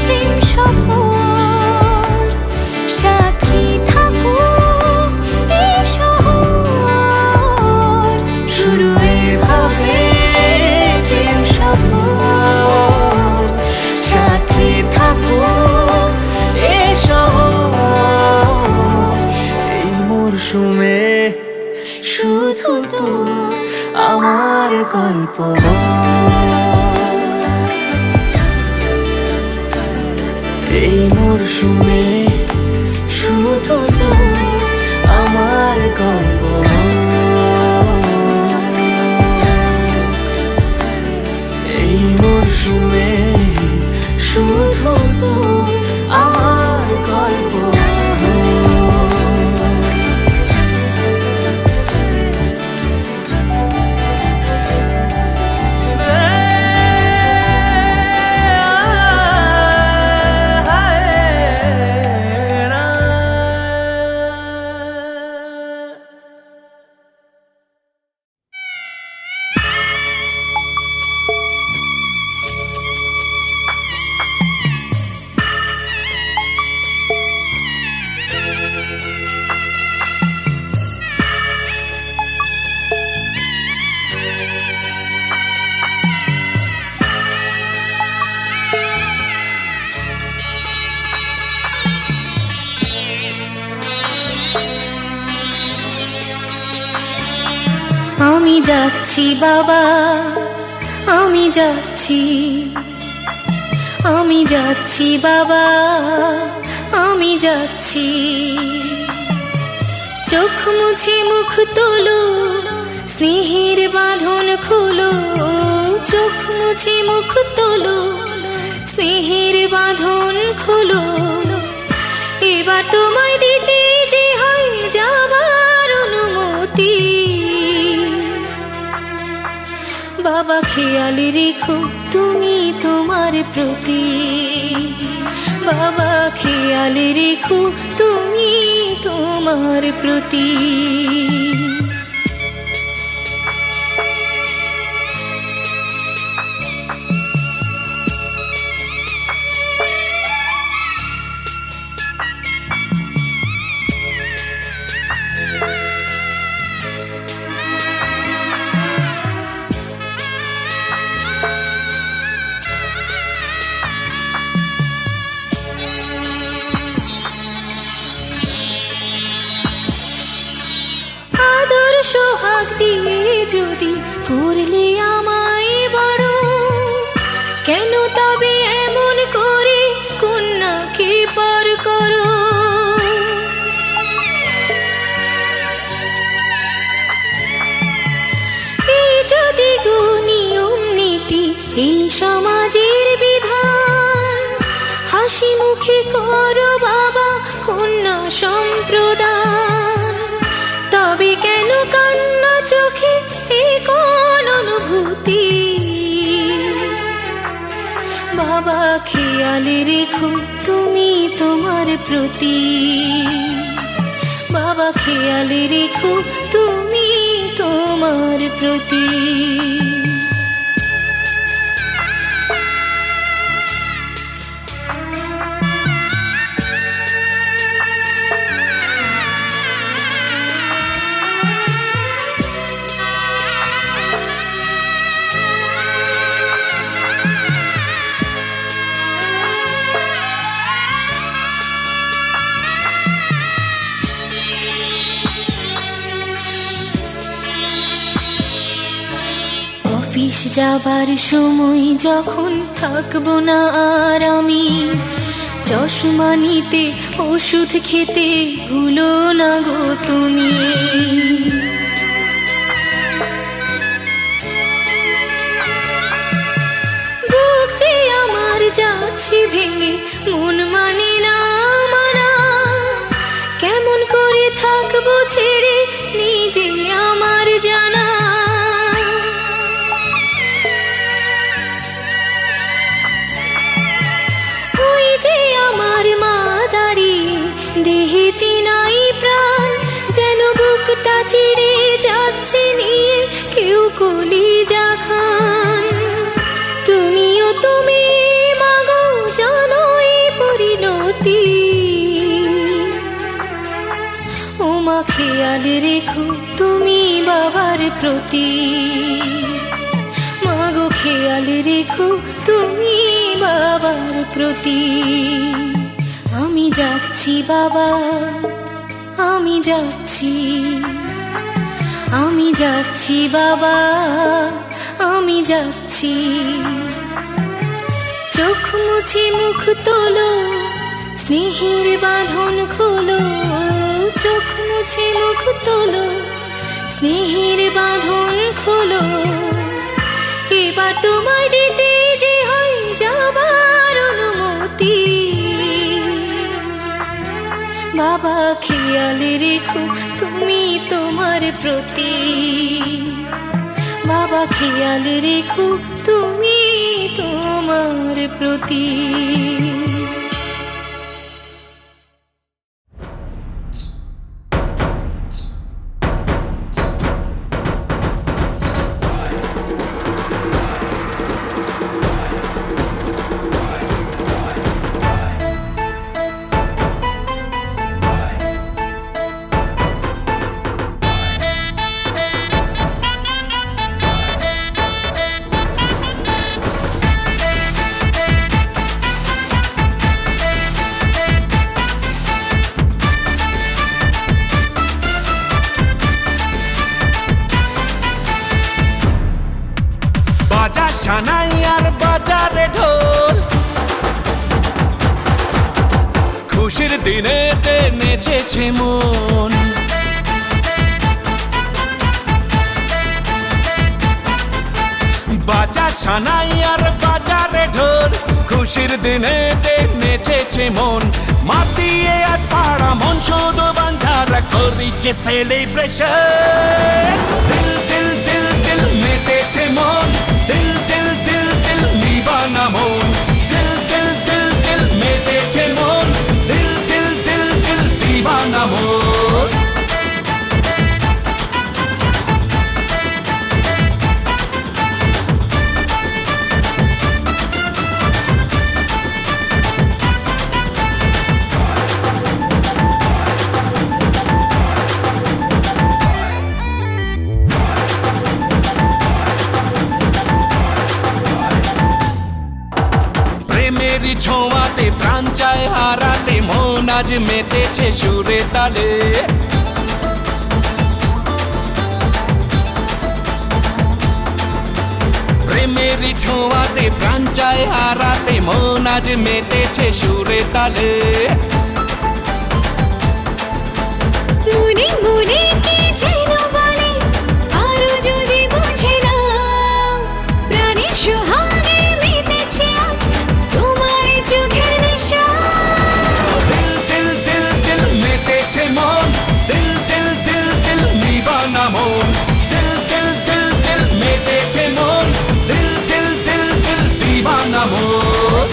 প্রেম সফর, সাক্ষী থাকুক এই শহর। শুরু এভাবে প্রেম সফর, সাথী থাকুক এ শহর। এই মরশুমে শুধু তো আমার গল্প, এই মরশুমে শুধু তো আমার গল্প। এই মরশুমে শুধু তো আমার গল্প। যাচ্ছি বাবা, আমি যাচ্ছি, আমি যাচ্ছি বাবা, আমি যাচ্ছি। চোখ মুছে মুখ তোলো, স্নেহের বাঁধন খোলো, চোখ মুছে মুখ তোলো, স্নেহের বাঁধন খোলো। এবার তোমায় দিতে যে হয় যাবার অনুমতি। বাবা খেয়াল রেখো তুমি তোমার প্রতি, বাবা খেয়াল রেখো তুমি তোমার প্রতি। সোহাগ দিয়ে যদি করলে আমায় বড়, কেন তবে এমন করে কন্যাকে পর করো। এই যদি গো নিয়ম নীতি, এই সমাজের বিধান, হাসি মুখে করো বাবা কন্যা সম্প্রদান। তবে কেন কান্না চোখে এ কোন অনুভূতি। বাবা খেয়াল রেখো তুমি তোমার প্রতি, বাবা খেয়াল রেখো তুমি তোমার প্রতি। অফিস যাবার সময় যখন থাকবো না আর আমি, চশমা নিতে ওষুধ খেতে ভুলো না গো তুমি। বুক যে আমার যাচ্ছে ভেঙে, মন মানে না মানা, কেমন করে থাকবো ছেড়ে নিজে আমার জানা। আমার মা দাঁড়িয়ে দেহেতে নাই প্রাণ, যেন বুকটা চিরে যাচ্ছে নিয়ে কেউ কলিজা খান। তুমিও তুমি মাগো জানো এই পরিণতি। ও মা খেয়াল রেখো তুমি বাবার প্রতি, মাগো খেয়াল রেখো তুমি বাবার প্রতি। আমি যাচ্ছি বাবা, আমি যাচ্ছি, আমি যাচ্ছি বাবা, আমি যাচ্ছি। চোখ মুছে মুখ তোলো, স্নেহের বাঁধন খোলো, চোখ মুছে মুখ তোলো, স্নেহের বাঁধন খোলো। এবার তোমায় দিতে যে হয় যাবার অনুমতি। বাবা খেয়াল রেখো তুমি তোমার প্রতি, বাবা খেয়াল রেখো তুমি তোমার প্রতি। সানাই আর বাজারে ঢোল, খুশির দিনেতে নেচেছে মন। বাজা সানাই আর বাজারে ঢোল, খুশির দিনেতে নেচেছে মন। মাতিয়ে আজ পাড়া মন শুধু বাঞ্ঝারা করিছে সেলিব্রেশন। দিল দিল দিল দিল মেতেছে মন, দিল দিল দিল দিল দিবানা মন। দিল দিল দিল দিল মেতেছে মন, দিল দিল দিল দিল দিবানা মন। প্রেমেরই ছোঁয়াতে প্রাণ চায় হারাতে, মন আজ মেতেছে সুরে তালে। প্রেমেরই ছোঁয়াতে প্রাণ চায় হারাতে, মন আজ মেতেছে সুরে তালে। মনে মনে কি যেন বলে, আরো যদি বুঝে নাও, প্রাণের সোহাগে মেতেছে আজ তোমার চোখের নেশা। দিল দিল দিল দিল মেতেছে মন, দিল দিল দিল দিল দিবানা মন। দিল দিল দিল দিল মেতেছে মন, দিল দিল দিল দিল দিবানা মন।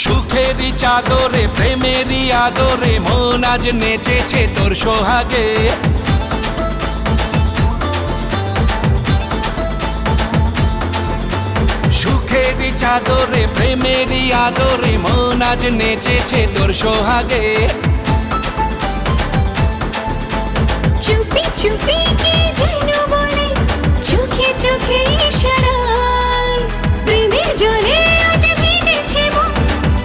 সুখেরই চাদরে প্রেমেরই আদরে, মন আজ নেচেছে তোর সোহাগে। সুখেরই চাদরে প্রেমেরই আদরে, মন আজ নেচেছে তোর সোহাগে। চুপি চুপি কি যেন বলে, চোখে চোখে ইশারায়, প্রেমের জলে আজ ভিজেছে মন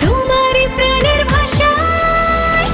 তোমার প্রাণের ভাষায়।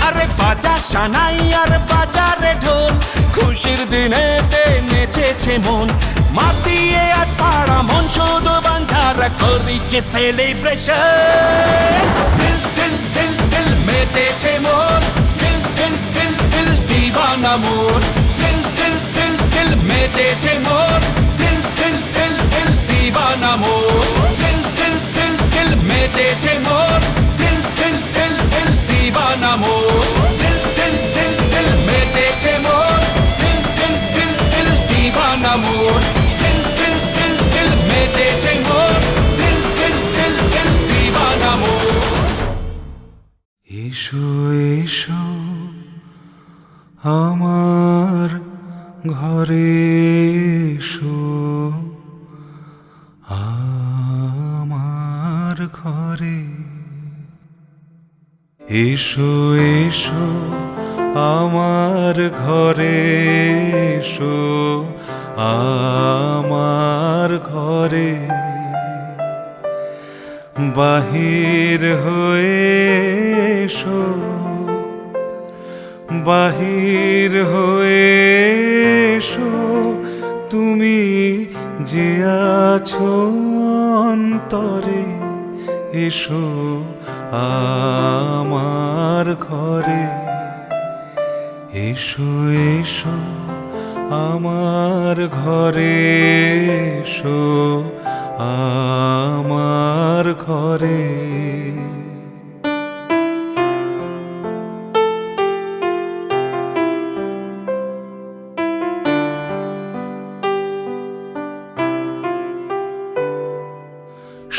আরে বাজা সানাই আর বাজারে ঢোল, খুশির দিনেতে নেচেছে মন। মাতিয়ে আজ পাড়া মন শুধু বাঞ্ঝারা করিছে সেলিব্রেশন। দিল দিল দিল দিল মেতেছে মন, দিল দিল দিল দিল দিবানা মন। দিল দিল দিল দিল মেতেছে মন, দিল দিল দিল দিল দিবানা মন। দিল দিল দিল দিল মেতেছে মন, দিল দিল দিল দিল দিবানা মন। দিল দিল দিল দিল মেতেছে মন, দিল দিল দিল দিল দিবানা মন। দিল দিল দিল দিল মেতেছে মন, দিল দিল দিল দিল দিবানা মন। এসো এসো আমার ঘরে এসো, আমার ঘরে এসো এসো, আমার ঘরে এসো, আমার ঘরে। বাহির হয়ে এসো, বাহির হয়ে এসো, তুমি যে আছো অন্তরে। এসো আমার ঘরে, এসো এসো আমার ঘরে এসো, আমার ঘরে।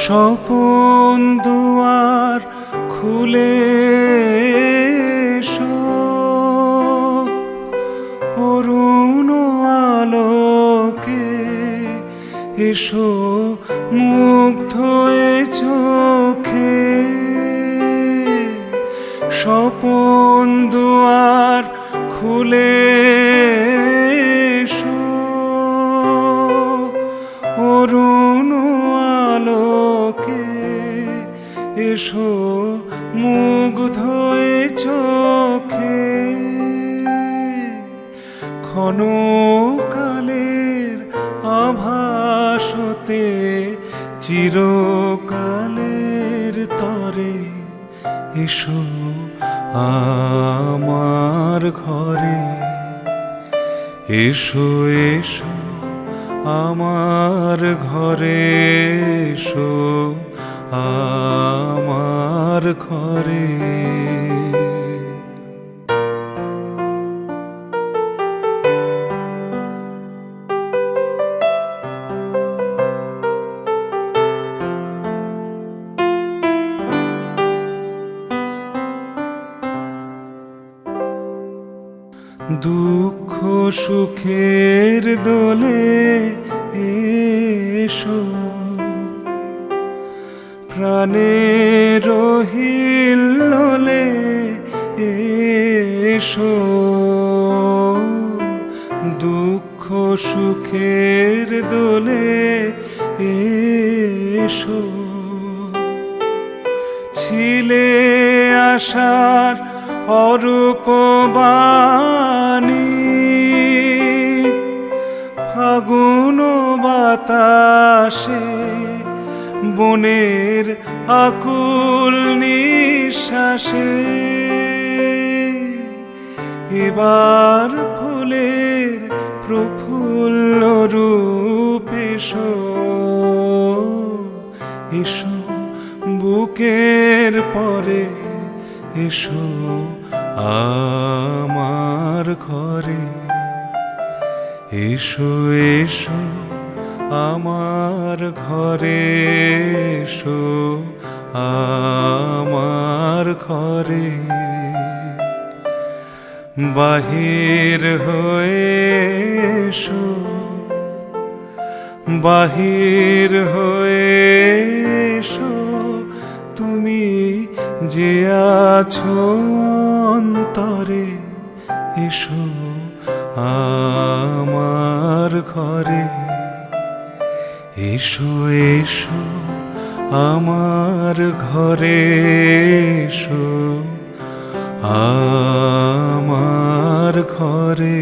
স্বপন দুয়া খুলে এসো, অরুণ আলোকে এসো মুগ্ধ এ চোখে, স্বপন দুয়ার খুলে এসো, অরুণ আলোকে এসো মুগ্ধ এ চোখে, ক্ষণকালের আভাসতে চিরকালের তরে এসো আমার ঘরে, এসো এসো আমার ঘরে, এসো আমার ঘরে। দুঃখ সুখের দোলে এসো, প্রাণের হিল্লোলে এসো, দুঃখ সুখের দোলে এসো, ছিলে আশার অরূপ বাণী, ফাগুন বাতাসে বনের আকুল নিঃশ্বাসে, এবার ফুলের প্রফুল্ল রূপ এসো, এসো বুকের পরে এসো আমার ঘরে, এসো এসো আমার ঘরে, এসো আমার ঘরে। বাহির হয়ে এসো, বাহির হয়ে এসো, তুমি যে আছো অন্তরে, এসো আমার ঘরে, এসো এসো আমার ঘরে, এসো আমার ঘরে।